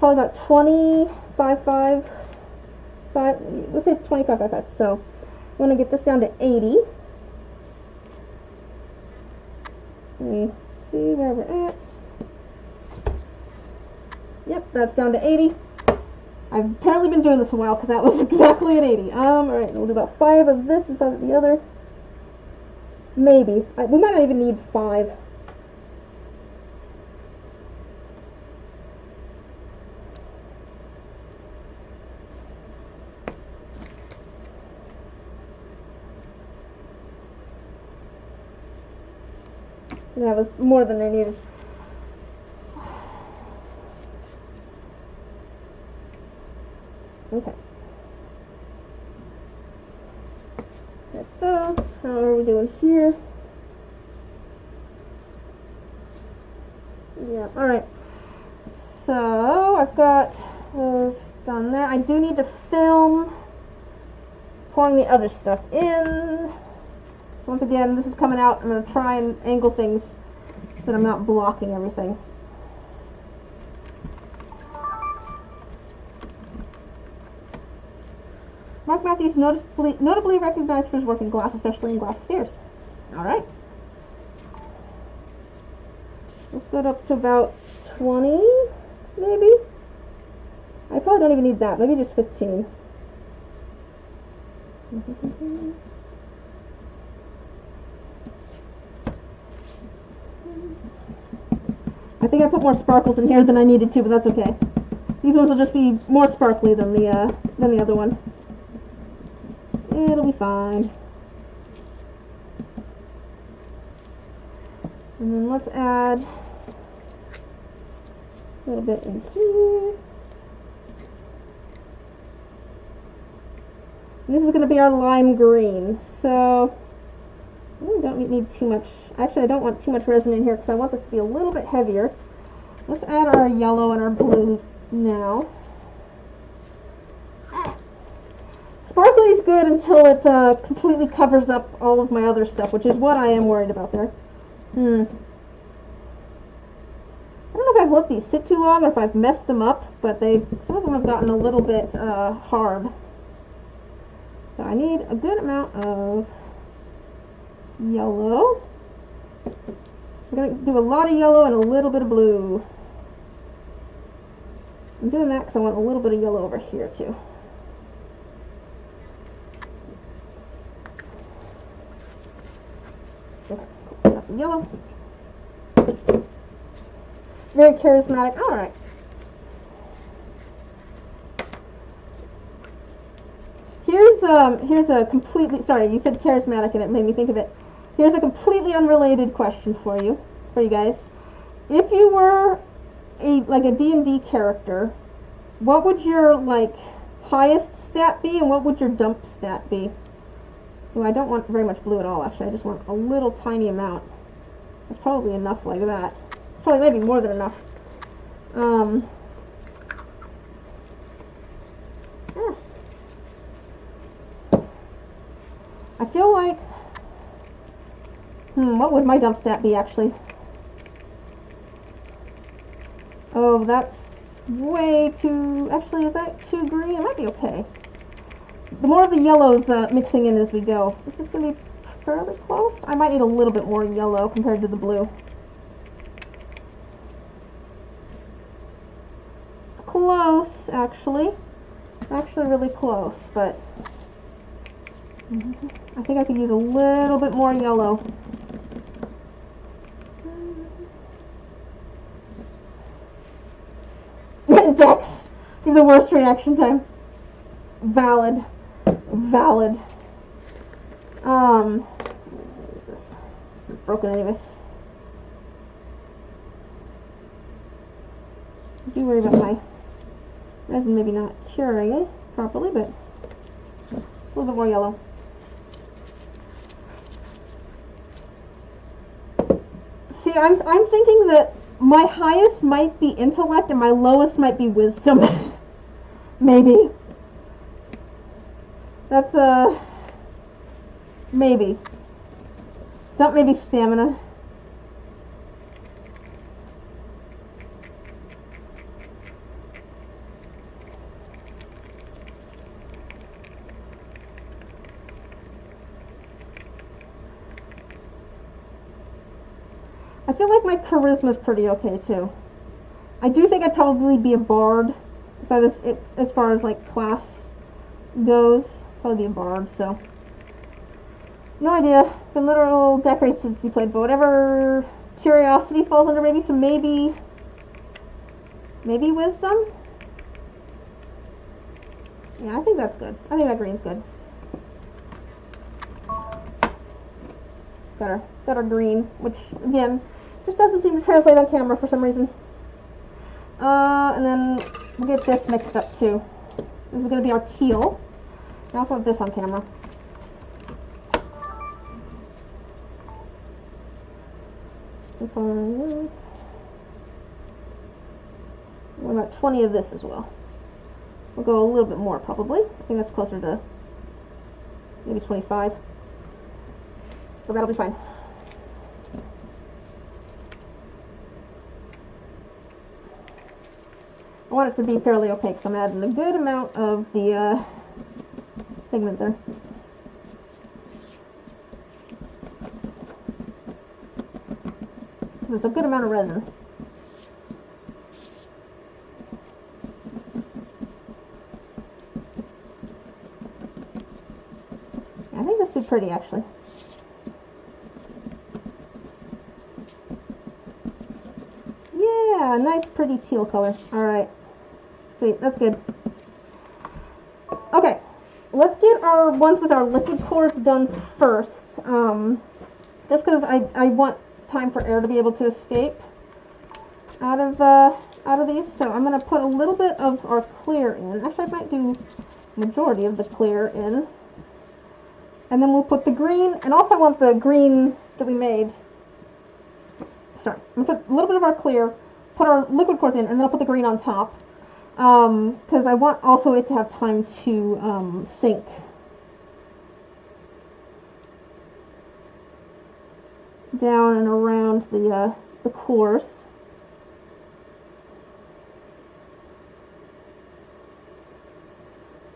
probably about 25, 5, let's say 25, 5, 5. So I'm going to get this down to 80. Let me see where we're at. Yep, that's down to 80. I've apparently been doing this a while because that was exactly at 80. Alright, we'll do about 5 of this and 5 of the other. Maybe. We might not even need 5. That was more than I needed. Okay. There's those. How are we doing here? Yeah, alright. So, I've got those done there. I do need to film pouring the other stuff in. So once again, this is coming out. I'm going to try and angle things so that I'm not blocking everything. Mark Matthews notably recognized for his work in glass, especially in glass spheres. Alright. Let's go up to about 20, maybe? I probably don't even need that. Maybe just 15. I think I put more sparkles in here than I needed to, but that's okay. These ones will just be more sparkly than the other one. It'll be fine. And then let's add a little bit in here. And this is going to be our lime green. So I really don't need too much. Actually, I don't want too much resin in here because I want this to be a little bit heavier. Let's add our yellow and our blue now. Sparkly is good until it completely covers up all of my other stuff, which is what I am worried about there. I don't know if I've let these sit too long or if I've messed them up, but some of them have gotten a little bit hard. So I need a good amount of yellow. So we're going to do a lot of yellow and a little bit of blue. I'm doing that because I want a little bit of yellow over here too. Okay, cool. Got some yellow. Very charismatic. Alright. Here's a completely, sorry, you said charismatic and it made me think of it. Here's a completely unrelated question for you guys. If you were like a D&D character, what would your highest stat be and what would your dump stat be? Well, I don't want very much blue at all, actually. I just want a little tiny amount. That's probably enough like that. It's probably maybe more than enough. I feel like, what would my dump stat be, actually? Oh, that's way too, actually, is that too green? It might be okay. The more of the yellows mixing in as we go. This is going to be fairly close. I might need a little bit more yellow compared to the blue. Close, actually. Actually really close, but I think I could use a little bit more yellow. Dex, you have the worst reaction time. Valid. Valid. This is broken anyways. I do worry about my resin maybe not curing properly, but just a little bit more yellow. See, I'm thinking that my highest might be intellect and my lowest might be wisdom. Maybe. That's maybe. Don't maybe stamina. I feel like my charisma is pretty okay too. I do think I'd probably be a bard if I was, as far as like class goes. Probably be a bard, so no idea. Been literal decorated since you played, but whatever curiosity falls under maybe, so maybe wisdom? Yeah, I think that's good. I think that green's good. Got our green, which again just doesn't seem to translate on camera for some reason. And then we'll get this mixed up too. This is going to be our teal. I also want this on camera. What about 20 of this as well? We'll go a little bit more probably. I think that's closer to maybe 25. So that'll be fine. I want it to be fairly opaque, so I'm adding a good amount of the pigment there. There's a good amount of resin. I think this would be pretty, actually. Yeah, nice pretty teal color. Alright. Sweet, that's good. Okay, let's get our ones with our liquid cores done first. Just because I want time for air to be able to escape out of these. So I'm going to put a little bit of our clear in. Actually, I might do majority of the clear in. And then we'll put the green, and also I want the green that we made. Sorry, I'm going to put a little bit of our clear, put our liquid quartz in, and then I'll put the green on top. Because I want also it to have time to sink. Down and around the cores.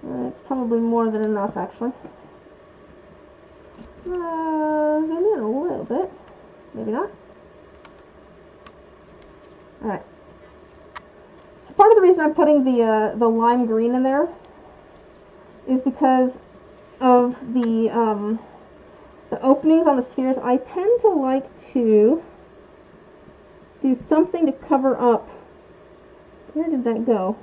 It's probably more than enough, actually. Zoom in a little bit. Maybe not. Alright. So part of the reason I'm putting the lime green in there is because of the openings on the spheres. I tend to like to do something to cover up. Where did that go?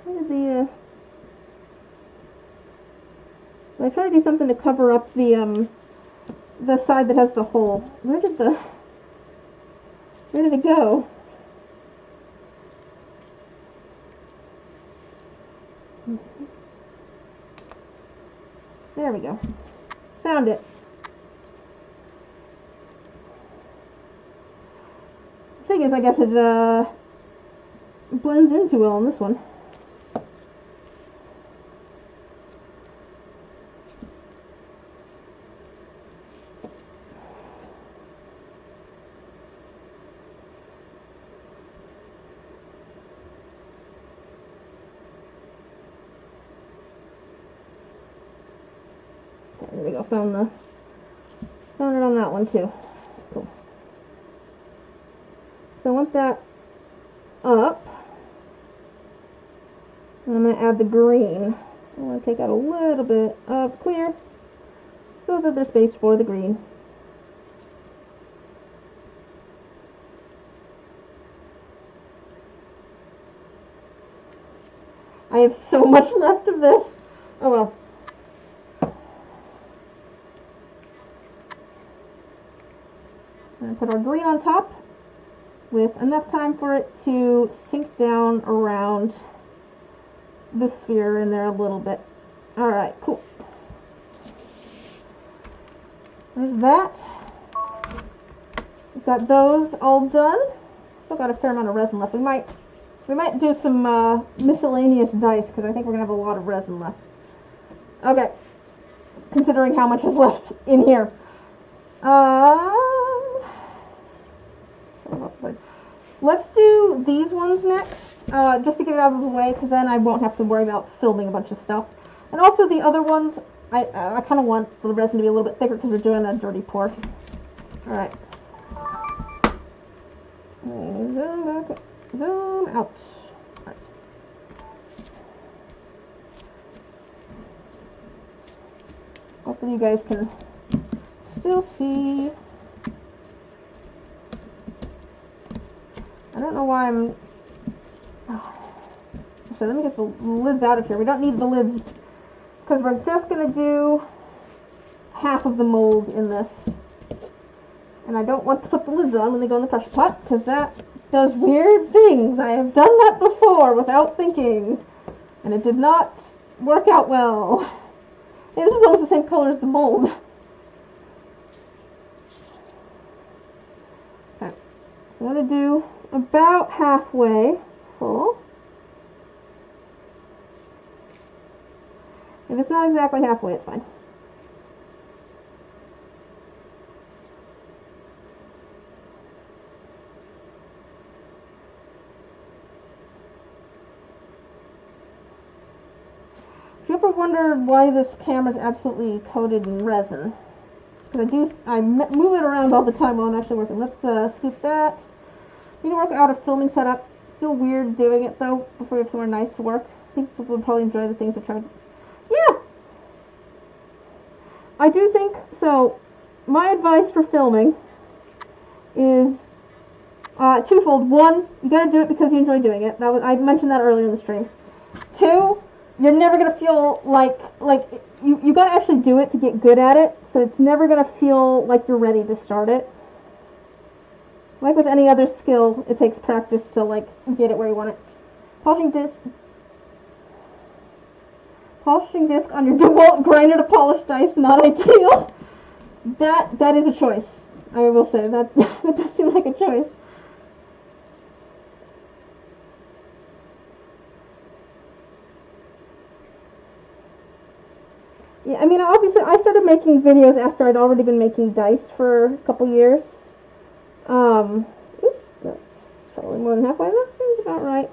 Where did I try to do something to cover up the side that has the hole. Where did it go? There we go. Found it. The thing is, I guess it blends in too well on this one. There we go. Found it on that one too. Cool. So I want that up. And I'm going to add the green. I want to take out a little bit of clear so that there's space for the green. I have so much left of this. Oh well. Put our green on top with enough time for it to sink down around the sphere in there a little bit. Alright, cool. There's that. We've got those all done. Still got a fair amount of resin left. We might do some miscellaneous dice because I think we're gonna have a lot of resin left. Okay. Considering how much is left in here. Let's do these ones next, just to get it out of the way, because then I won't have to worry about filming a bunch of stuff. And also the other ones, I kind of want the resin to be a little bit thicker because we're doing a dirty pour. Alright. Zoom back, zoom out. Alright. Hopefully you guys can still see. I don't know why I'm... So let me get the lids out of here. We don't need the lids because we're just going to do half of the mold in this. And I don't want to put the lids on when they go in the pressure pot because that does weird things. I have done that before without thinking. And it did not work out well. Hey, this is almost the same color as the mold. Okay. So I'm going to do about halfway full. If it's not exactly halfway, it's fine. If you ever wondered why this camera is absolutely coated in resin, because I move it around all the time while I'm actually working. Let's scoop that. You need to work out a filming setup. Feel weird doing it though before you have somewhere nice to work. I think people would probably enjoy the things I've tried. Yeah, I do think so. My advice for filming is twofold. One, you got to do it because you enjoy doing it. I mentioned that earlier in the stream. Two, you're never gonna feel like you got to actually do it to get good at it. So it's never gonna feel like you're ready to start it. Like with any other skill, it takes practice to like get it where you want it. Polishing disc on your DeWalt grinder to polish dice, not ideal. That is a choice. I will say that that does seem like a choice. Yeah, I mean, obviously, I started making videos after I'd already been making dice for a couple years. That's probably more than halfway. That seems about right.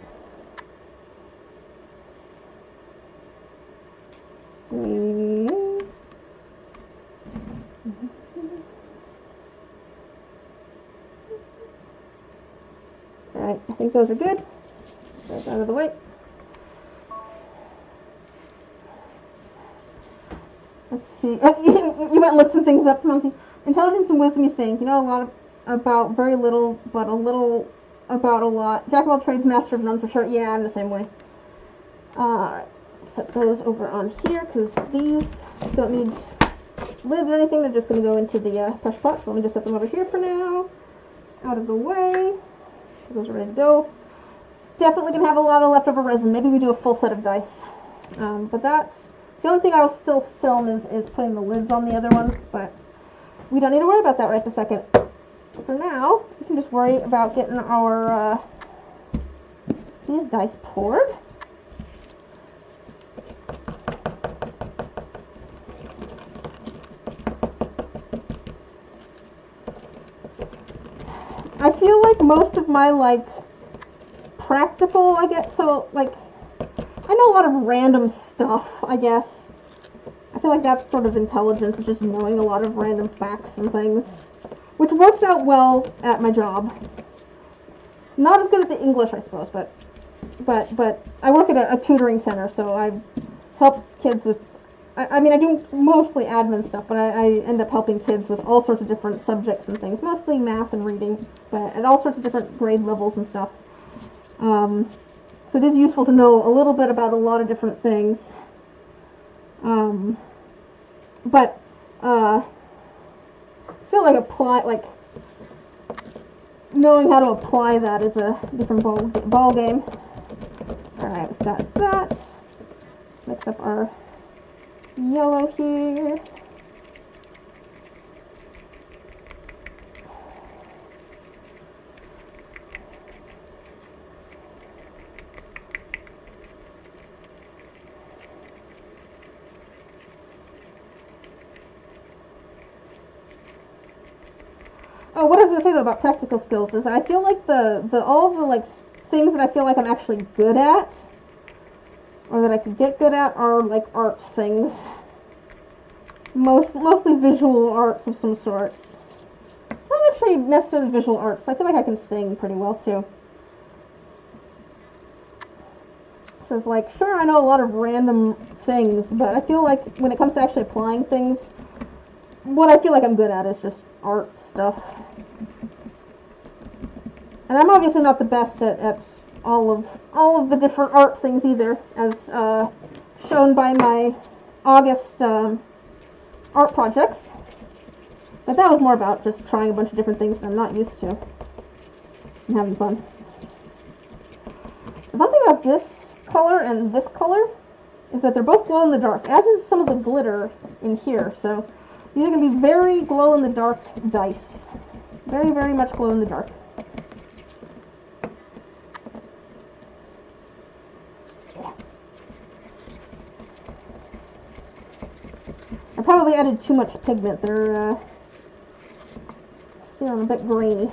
Alright, I think those are good. Those out of the way. Let's see. You went and looked some things up, Monkey. Intelligence and wisdom, you think. You know a lot about very little, but a little about a lot. Jack of all trades, master of none for sure. Yeah, I'm the same way. Alright. Set those over on here, because these don't need lids or anything. They're just going to go into the pressure pot. So let me just set them over here for now. Out of the way. Those are ready to go. Definitely going to have a lot of leftover resin. Maybe we do a full set of dice. But that's... The only thing I'll still film is putting the lids on the other ones, but we don't need to worry about that right this second. For now, we can just worry about getting our these dice poured. I feel like most of my practical, I know a lot of random stuff, I guess. I feel like that's sort of intelligence, is just knowing a lot of random facts and things, which works out well at my job. Not as good at the English, I suppose, but I work at a tutoring center, so I help kids with, I mean, I do mostly admin stuff, but I end up helping kids with all sorts of different subjects and things, mostly math and reading, but at all sorts of different grade levels and stuff. So it is useful to know a little bit about a lot of different things. But I feel like knowing how to apply that is a different ball game. Alright, we've got that. Let's mix up our yellow here. Oh, what I was going to say though about practical skills is I feel like all the things that I feel like I'm actually good at, or that I could get good at, are like arts things. Mostly visual arts of some sort. Not actually necessarily visual arts. I feel like I can sing pretty well too. So it's like, sure, I know a lot of random things, but I feel like when it comes to actually applying things, what I feel like I'm good at is just art stuff. And I'm obviously not the best at all of the different art things either, as shown by my August art projects. But that was more about just trying a bunch of different things that I'm not used to and having fun. The fun thing about this color and this color is that they're both glow in the dark, as is some of the glitter in here. So these are going to be very glow in the dark dice. Very, very much glow in the dark. probably added too much pigment. They're feeling a bit grainy.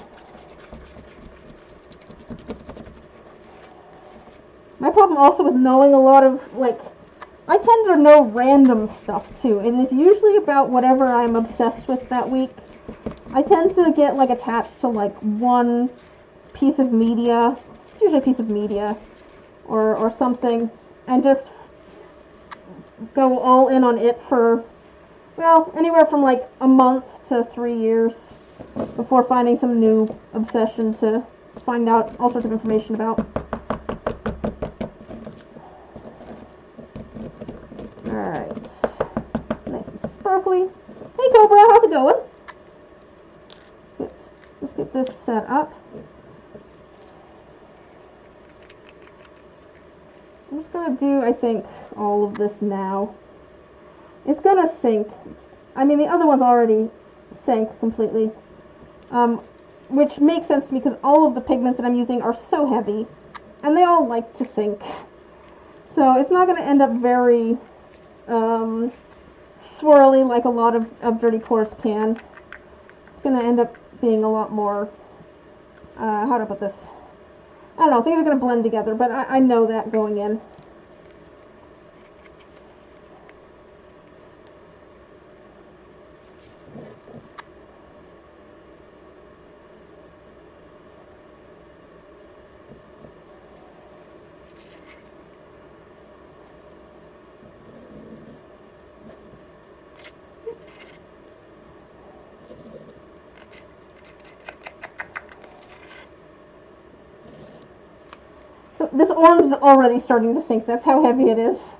My problem also with knowing a lot of, like, I tend to know random stuff too, and it's usually about whatever I'm obsessed with that week. I tend to get, like, attached to, like, one piece of media. It's usually a piece of media or something, and just go all in on it for, well, anywhere from, like, a month to 3 years before finding some new obsession to find out all sorts of information about. Alright. Nice and sparkly. Hey Cobra, how's it going? Let's get this set up. I'm just gonna do, I think, all of this now. It's gonna sink. I mean, the other one's already sank completely. Which makes sense to me because all of the pigments that I'm using are so heavy, and they all like to sink. So it's not gonna end up very swirly like a lot of Dirty Pores can. It's gonna end up being a lot more, how to put this? I don't know, things are gonna blend together, but I know that going in. This orange is already starting to sink. That's how heavy it is.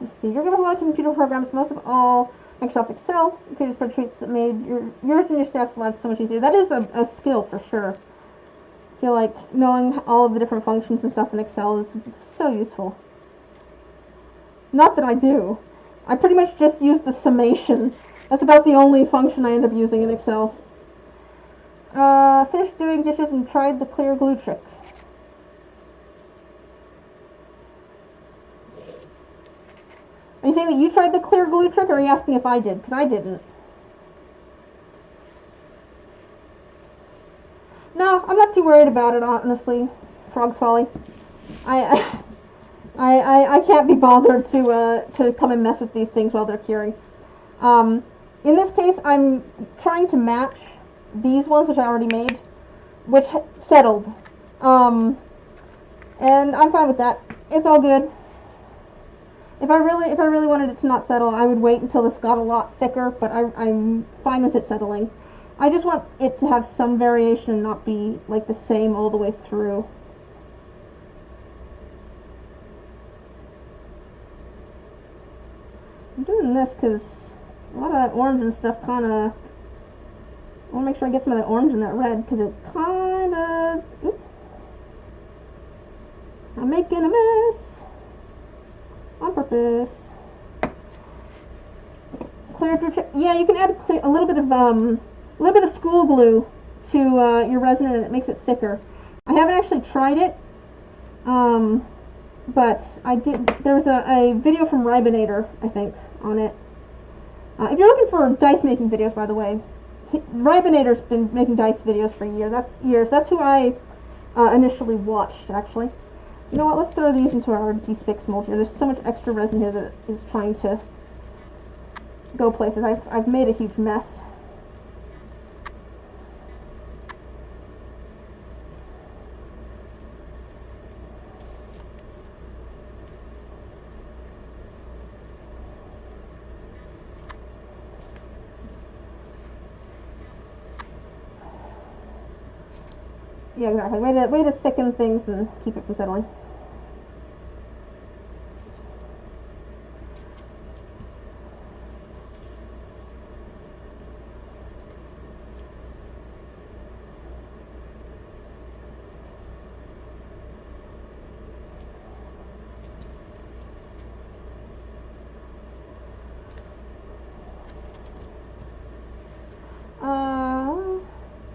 Let's see. You're going to have a lot of computer programs, most of all Microsoft Excel, created spreadsheets that made yours and your staff's lives so much easier. That is a skill for sure. I feel like knowing all of the different functions and stuff in Excel is so useful. Not that I do. I pretty much just use the summation. That's about the only function I end up using in Excel. Finished doing dishes and tried the clear glue trick. Are you saying that you tried the clear glue trick, or are you asking if I did? Because I didn't. No, I'm not too worried about it, honestly. Frog's Folly. I can't be bothered to come and mess with these things while they're curing. In this case, I'm trying to match these ones, which I already made, which settled. And I'm fine with that. It's all good. If I really wanted it to not settle, I would wait until this got a lot thicker, but I'm fine with it settling. I just want it to have some variation and not be like the same all the way through. I'm doing this because a lot of that orange and stuff kind of... I want to make sure I get some of that orange and that red, because it kind of... I'm making a mess. On purpose. Clear glue trick. Yeah, you can add a little bit of school glue to your resin, and it makes it thicker. I haven't actually tried it, but I did. There was a video from Ribinator, I think, on it. If you're looking for dice making videos, by the way, Ribinator's been making dice videos for years. That's who I initially watched, actually. You know what, let's throw these into our D6 mold here. There's so much extra resin here that is trying to go places. I've made a huge mess. Yeah, exactly. Way to thicken things and keep it from settling.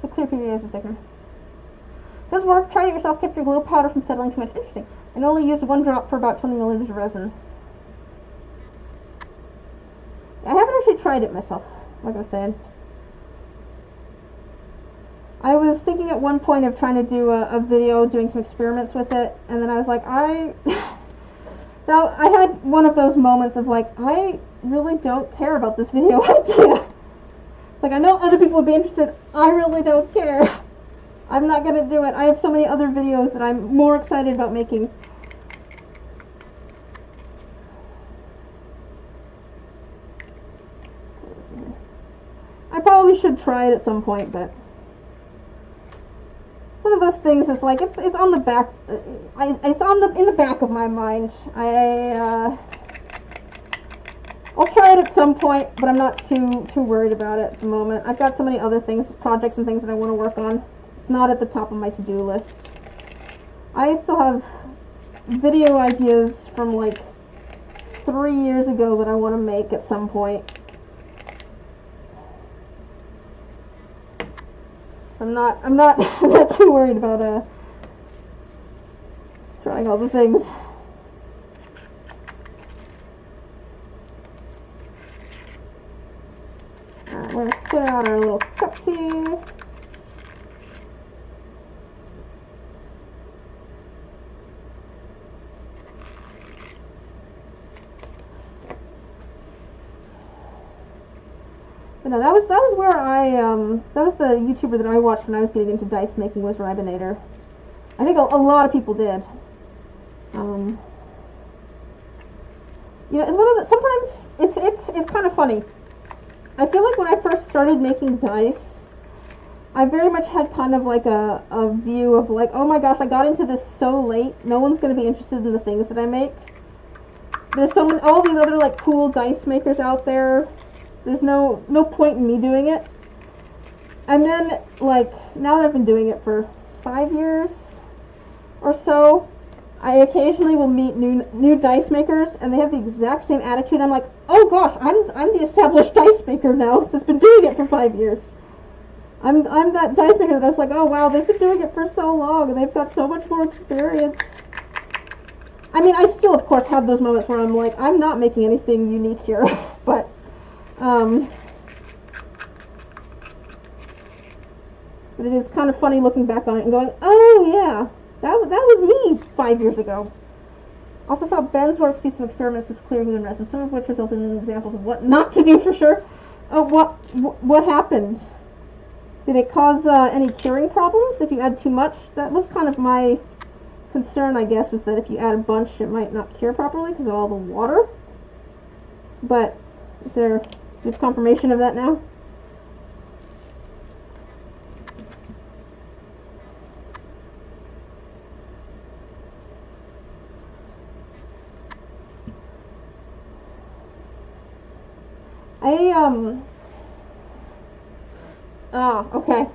So clear PVA is a thickener. Does work. Try it yourself. Kept your glue powder from settling too much. Interesting. And only used 1 drop for about 20 milliliters of resin. actually tried it myself, like I was saying. I was thinking at one point of trying to do a video doing some experiments with it, and then I was like, now I had one of those moments of like, I really don't care about this video idea. Like, I know other people would be interested, I really don't care. I'm not gonna do it. I have so many other videos that I'm more excited about making. I probably should try it at some point, but it's one of those things. It's like it's on the back. It's in the back of my mind. I'll try it at some point, but I'm not too worried about it at the moment. I've got so many other things, projects and things that I want to work on. It's not at the top of my to-do list. I still have video ideas from like 3 years ago that I want to make at some point. So I'm not too worried about trying all the things. Alright, we're gonna clear out our little cups here. But no, that was where that was the YouTuber that I watched when I was getting into dice making, was Ribinator. I think a lot of people did. You know, it's one of the, sometimes it's kind of funny. I feel like when I first started making dice, I very much had kind of like a view of like, oh my gosh, I got into this so late, no one's going to be interested in the things that I make. There's all these other like cool dice makers out there. There's no point in me doing it. And then, like, now that I've been doing it for 5 years or so, I occasionally will meet new dice makers, and they have the exact same attitude. I'm like, oh gosh, I'm the established dice maker now that's been doing it for 5 years. I'm that dice maker that I was like, oh wow, they've been doing it for so long, and they've got so much more experience. I mean, I still, of course, have those moments where I'm like, I'm not making anything unique here, but it is kind of funny looking back on it and going, oh yeah, that was me 5 years ago. Also saw Ben's works do some experiments with clear glue and resin, some of which resulted in examples of what not to do for sure. Oh, what happened? Did it cause any curing problems if you add too much? That was kind of my concern, I guess, was that if you add a bunch, it might not cure properly because of all the water. But is there good confirmation of that now? Oh, okay.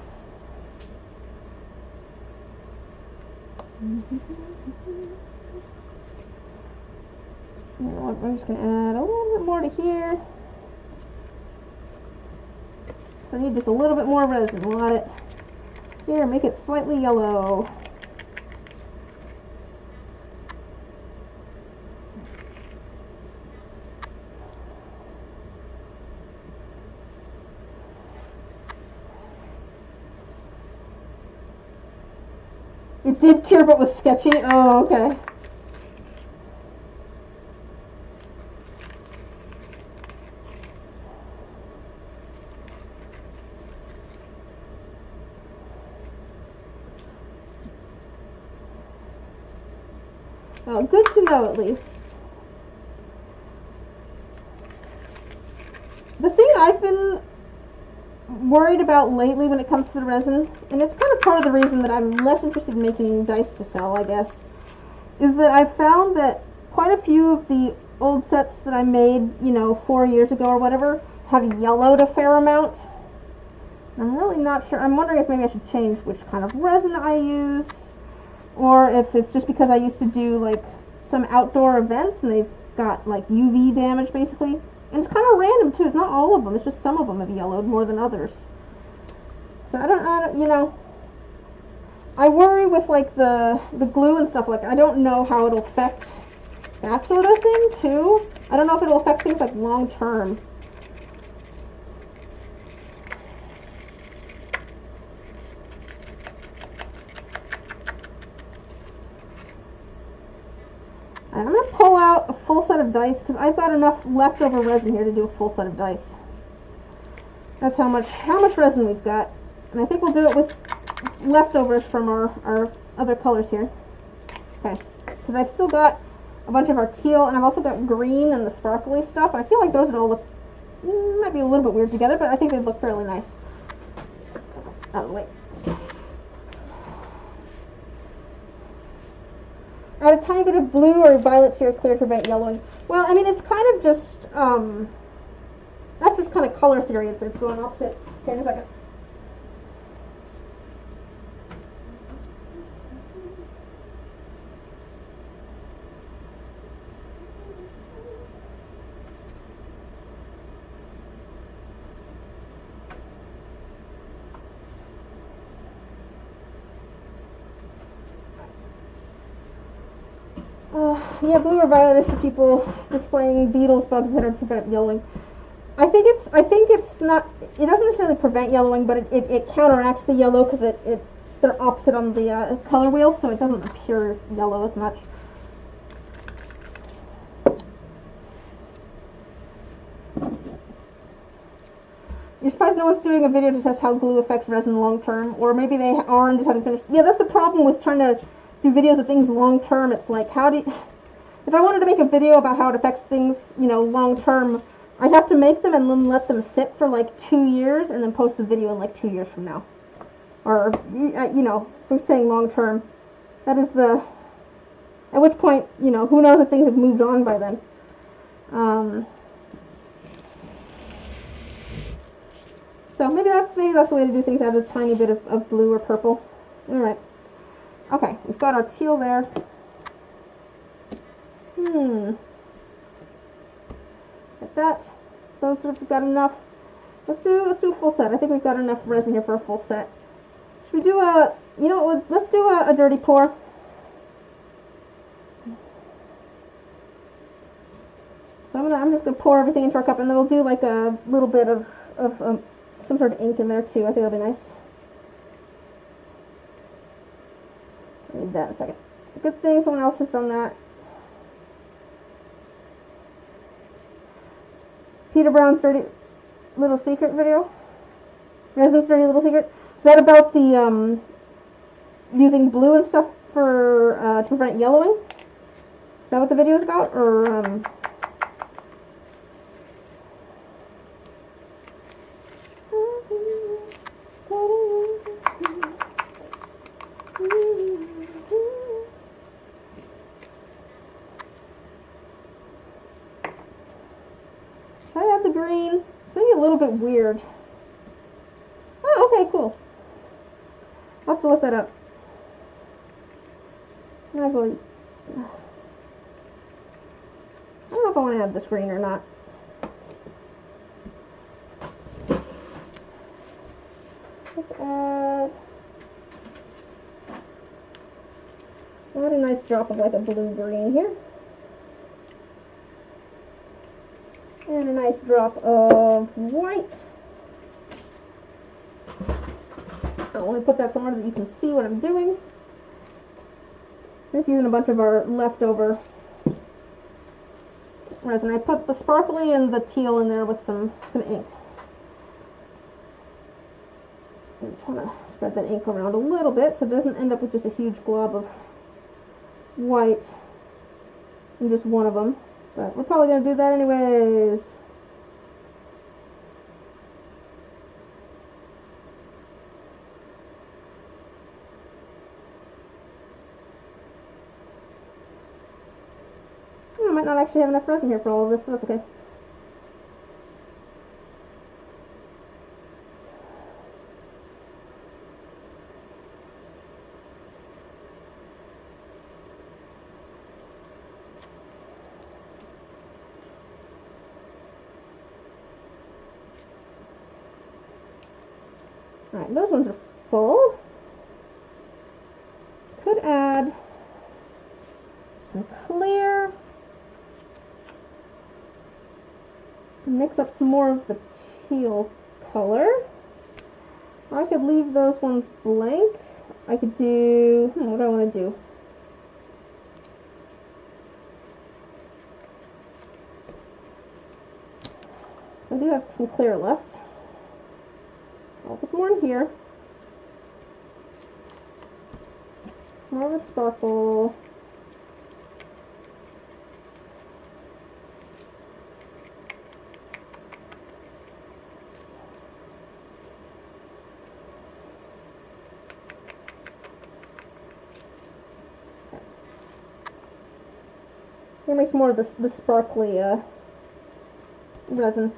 I'm just going to add a little bit more to here. So I need just a little bit more resin. We'll add it here, make it slightly yellow. It did cure, but was sketchy? Oh, okay. Well, good to know at least. The thing I've been worried about lately when it comes to the resin, and it's kind of part of the reason that I'm less interested in making dice to sell, I guess, is that I've found that quite a few of the old sets that I made, you know, 4 years ago or whatever, have yellowed a fair amount. I'm really not sure. I'm wondering if maybe I should change which kind of resin I use, or if it's just because I used to do like some outdoor events and they've got like UV damage basically. And it's kind of random too. It's not all of them. It's just some of them have yellowed more than others. So I don't, you know, I worry with like the glue and stuff. Like, I don't know how it'll affect that sort of thing too. I don't know if it'll affect things like long term. pull out a full set of dice because I've got enough leftover resin here to do a full set of dice. That's how much resin we've got. And I think we'll do it with leftovers from our other colors here. Okay, because I've still got a bunch of our teal, and I've also got green and the sparkly stuff. And I feel like those would all look, might be a little bit weird together, but I think they'd look fairly nice. Out of the way. Add a tiny bit of blue or violet to your clear to prevent yellowing. Well, I mean, it's kind of just, that's just kind of color theory. It's going opposite. Okay, in a second. Yeah, blue or violet is for people displaying beetles, bugs that are prevent yellowing. I think it's not. It doesn't necessarily prevent yellowing, but it counteracts the yellow because they're opposite on the color wheel, so it doesn't appear yellow as much. You're surprised no one's doing a video to test how glue affects resin long term, or maybe they are and just haven't finished. Yeah, that's the problem with trying to do videos of things long term. It's like, how do you, if I wanted to make a video about how it affects things, you know, long term, I'd have to make them and then let them sit for like 2 years and then post the video in like 2 years from now. Or, you know, if we're saying long term, that is the, at which point, you know, who knows if things have moved on by then. So maybe that's the way to do things, add a tiny bit of blue or purple. Alright. Okay, we've got our teal there. Like that. Those have got enough. Let's do a full set. I think we've got enough resin here for a full set. Should we do a, you know what, let's do a dirty pour. So I'm just gonna pour everything into our cup, and then we'll do like a little bit of some sort of ink in there too. I think that'll be nice. I need that in a second. Good thing someone else has done that. Peter Brown's Dirty Little Secret video. Resin's Dirty Little Secret. Is that about the using blue and stuff for to prevent yellowing? Is that what the video is about, or Should I add the green? It's maybe a little bit weird. Oh, okay, cool. I'll have to look that up. Might as well. I don't know if I want to add this green or not. Let's add a nice drop of like a blue-green here. And a nice drop of white. I'll only put that somewhere that you can see what I'm doing. Just using a bunch of our leftover resin. I put the sparkly and the teal in there with some ink. I'm trying to spread that ink around a little bit so it doesn't end up with just a huge glob of white in just one of them. But we're probably going to do that anyways. I might not actually have enough resin here for all of this, but that's okay. Alright, those ones are full. Could add some clear. Mix up some more of the teal color. Or I could leave those ones blank. I could do, what do I want to do? I do have some clear left. I'll put some more in here. Some more of a sparkle. I'm gonna make some more of this sparkly resin.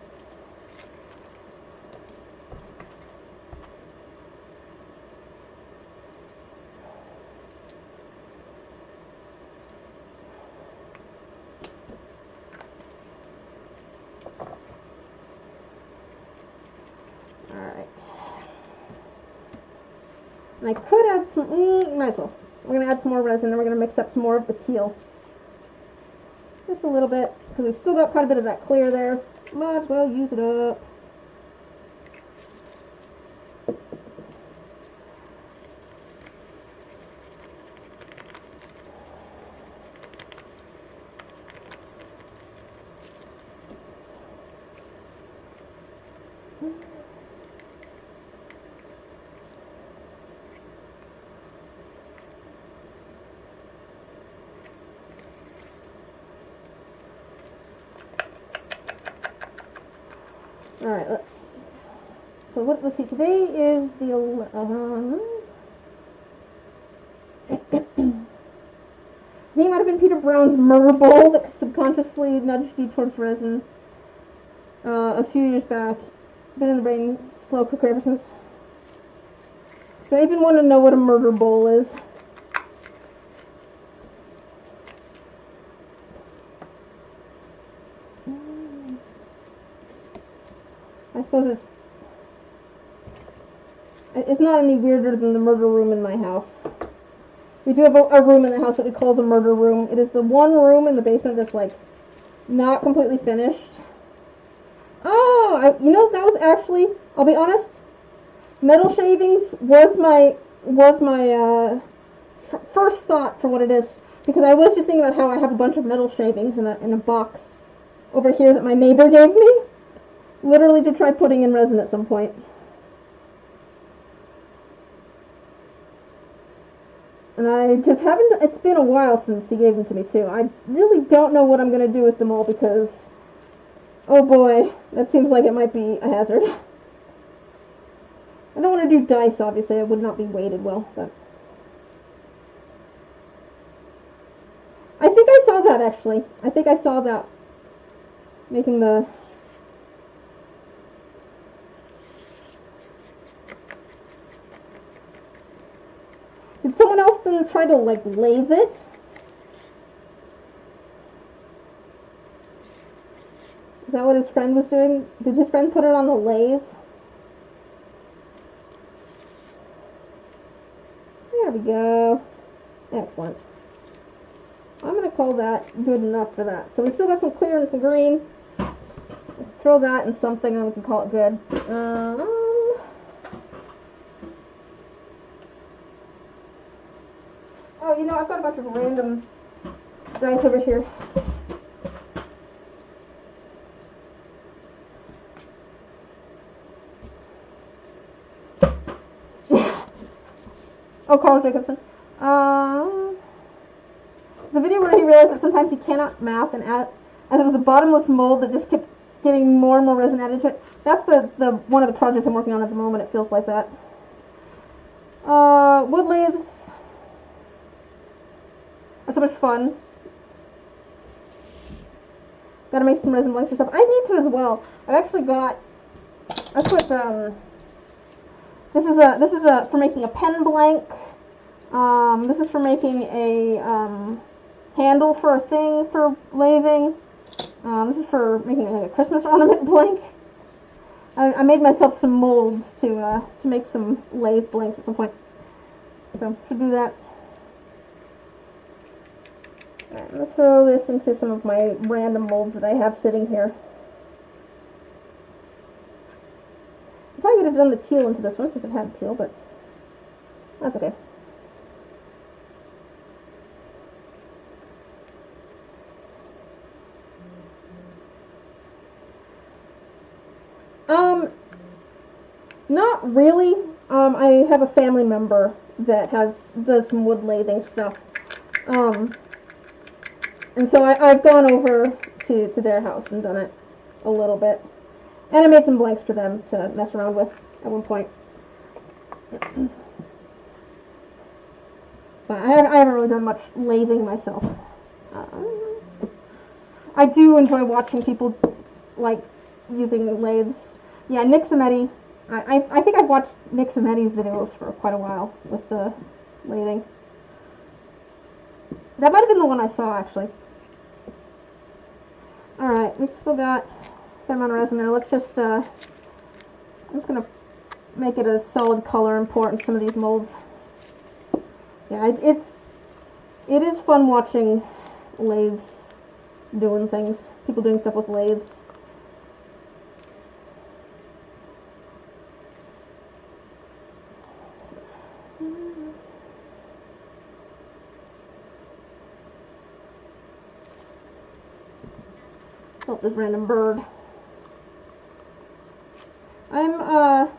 Alright. And I could add some, might as well. We're gonna add some more resin and we're gonna mix up some more of the teal. Just a little bit, because we've still got quite a bit of that clear there. Might as well use it up. Alright, let's see. So let's see, today is the I think it might have been Peter Brown's murder bowl that subconsciously nudged you towards resin a few years back. Been in the brain slow cooker ever since. Do I even want to know what a murder bowl is? I suppose it's not any weirder than the murder room in my house. We do have a room in the house that we call the murder room. It is the one room in the basement that's like not completely finished. Oh, you know, that was actually, I'll be honest, metal shavings was my first thought for what it is, because I was just thinking about how I have a bunch of metal shavings in a box over here that my neighbor gave me, literally to try putting in resin at some point. And I just haven't, it's been a while since he gave them to me too. I really don't know what I'm going to do with them all because, oh boy, that seems like it might be a hazard. I don't want to do dice, obviously. It would not be weighted well, but I think I saw that, actually. I think I saw that. Making the... Did someone else then try to, like, lathe it? Is that what his friend was doing? Did his friend put it on the lathe? There we go. Excellent. I'm going to call that good enough for that. So we've still got some clear and some green. Let's throw that in something and we can call it good. Oh, you know, I've got a bunch of random dice over here. Oh, Carl Jacobson. There's a video where he realized that sometimes he cannot math, and as it was a bottomless mold that just kept getting more and more resin added to it. That's the one of the projects I'm working on at the moment. It feels like that. Wood lathes are so much fun. Gotta make some resin blanks for stuff. I need to as well. I've actually got. I put This is a for making a pen blank. This is for making a handle for a thing for lathing. This is for making a Christmas ornament blank. I made myself some molds to make some lathe blanks at some point. So should do that. Alright, I'm gonna throw this into some of my random molds that I have sitting here. I probably could have done the teal into this one since it had teal, but that's okay. Not really. I have a family member that does some wood lathing stuff. And so I've gone over to their house and done it a little bit. And I made some blanks for them to mess around with at one point. But I haven't really done much lathing myself. I do enjoy watching people like using lathes. Yeah, Nick Zametti. I think I've watched Nick Zametti's videos for quite a while with the lathing. That might have been the one I saw, actually. Alright, we've still got a fair amount of resin there. Let's just, I'm just going to make it a solid color and pour it into some of these molds. Yeah, it is fun watching lathes doing things. People doing stuff with lathes. Oh, this random bird. I'm kind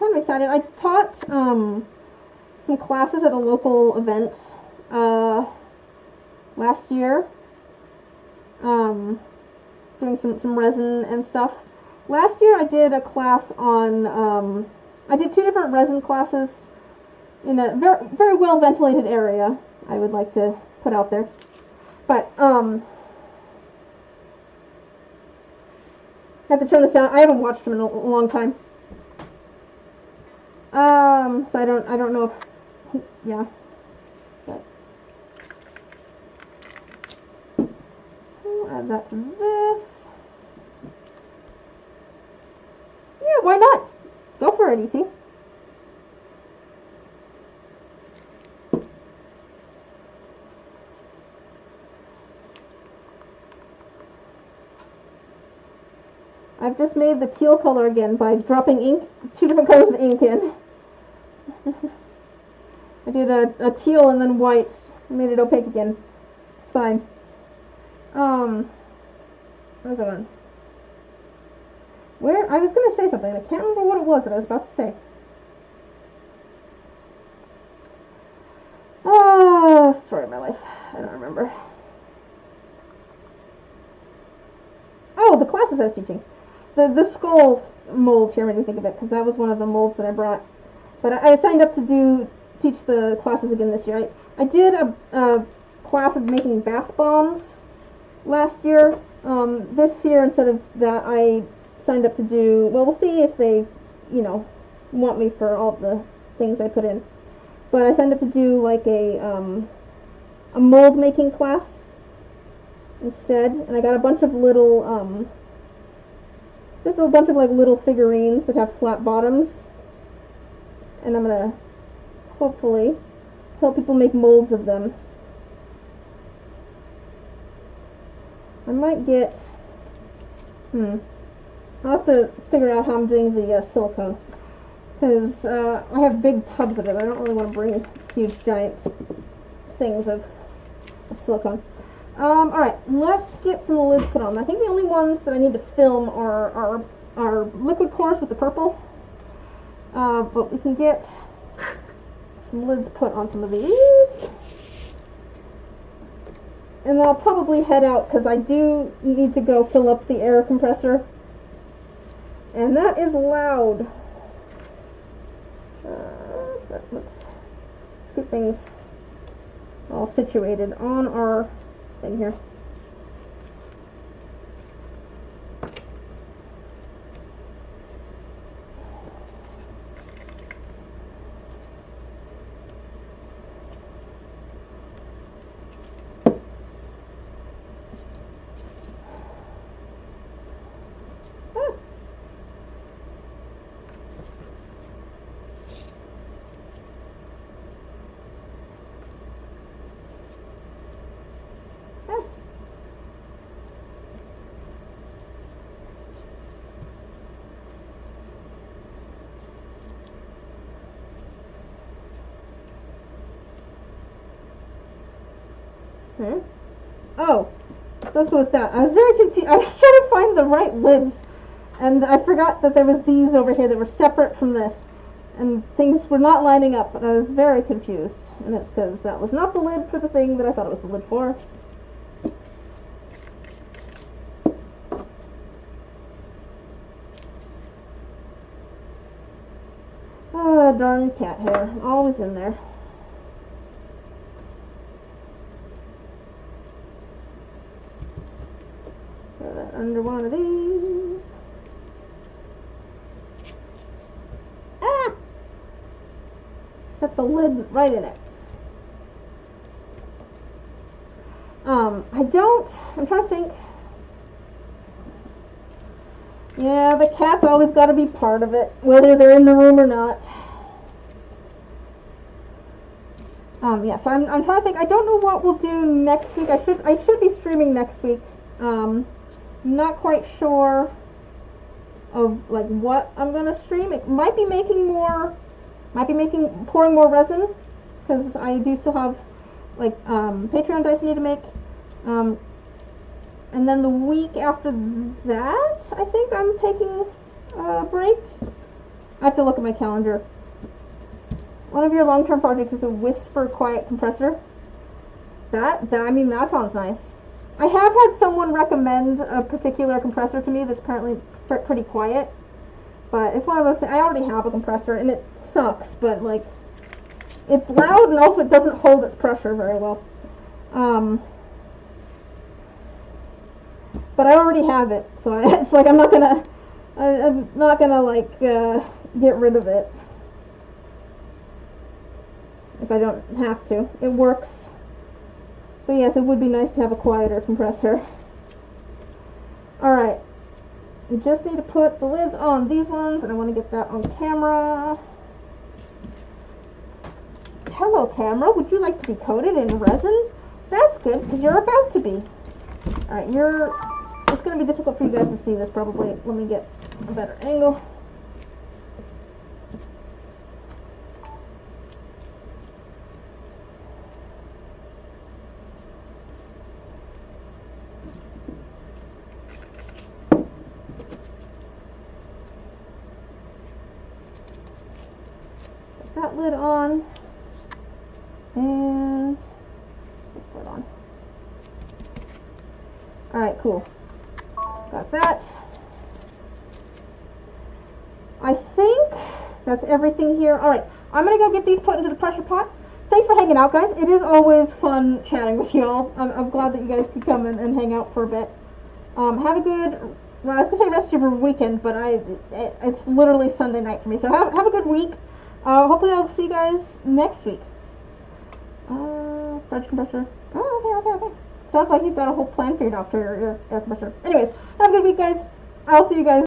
of excited. I taught some classes at a local event last year. Doing some resin and stuff. Last year I did a class on I did 2 different resin classes in a very, very well ventilated area, I would like to put out there. But I have to turn this down. I haven't watched them in a long time. So I don't know if, yeah. But I'll add that to this. Yeah, why not? Go for it, E.T. I've just made the teal color again by dropping ink, 2 different colors of ink in. I did a teal and then white. I made it opaque again. It's fine. Where's that one? I was gonna say something. I can't remember what it was that I was about to say. Oh, story of my life. I don't remember. Oh, the classes I was teaching. The skull mold here made me think of it, because that was one of the molds that I brought. But I signed up to teach the classes again this year. I did a class of making bath bombs last year. This year, instead of that, I signed up to do, well, we'll see if they, want me for all the things I put in. But I signed up to do like a mold making class instead, and I got a bunch of little, just a bunch of like little figurines that have flat bottoms, and I'm gonna hopefully help people make molds of them. I might get, I'll have to figure out how I'm doing the silicone, because I have big tubs of it. I don't really want to bring huge giant things of silicone. Alright, let's get some lids put on. I think the only ones that I need to film are liquid cores with the purple. But we can get some lids put on some of these. And then I'll probably head out, because I do need to go fill up the air compressor. And that is loud. Let's get things all situated on our thing here. Oh, let's go with that. I was very confused. I was trying to find the right lids And I forgot that there was these over here that were separate from this. And things were not lining up, and I was very confused. And it's because that was not the lid for the thing that I thought it was the lid for. Ah, darn cat hair. Always in there. Throw that under one of these. Ah! Set the lid right in it. I'm trying to think. Yeah, the cat's always got to be part of it, whether they're in the room or not. Yeah, so I'm trying to think. I don't know what we'll do next week. I should be streaming next week. Not quite sure of like what I'm gonna stream. It might be pouring more resin, because I do still have like Patreon dice I need to make. And then the week after that, I think I'm taking a break. I have to look at my calendar. One of your long-term projects is a Whisper quiet compressor. I mean, that sounds nice. I have had someone recommend a particular compressor to me that's apparently pretty quiet. But it's one of those things. I already have a compressor, and it sucks, but like, it's loud, and also it doesn't hold its pressure very well. But I already have it, so it's like I'm not gonna like get rid of it if I don't have to. It works. But yes, it would be nice to have a quieter compressor. Alright. We just need to put the lids on these ones, and I want to get that on camera. Hello, camera. Would you like to be coated in resin? That's good, because you're about to be. Alright, it's going to be difficult for you guys to see this, probably. Let me get a better angle. That lid on, and this lid on. Alright, cool. Got that. I think that's everything here. Alright, I'm gonna go get these put into the pressure pot. Thanks for hanging out, guys. It is always fun chatting with y'all. I'm glad that you guys could come and hang out for a bit. Have a good, well, I was gonna say rest of your weekend, but it's literally Sunday night for me. So have a good week. Hopefully I'll see you guys next week. Fridge compressor. Oh, okay. Sounds like you've got a whole plan figured out for your air compressor. Anyways, have a good week, guys. I'll see you guys.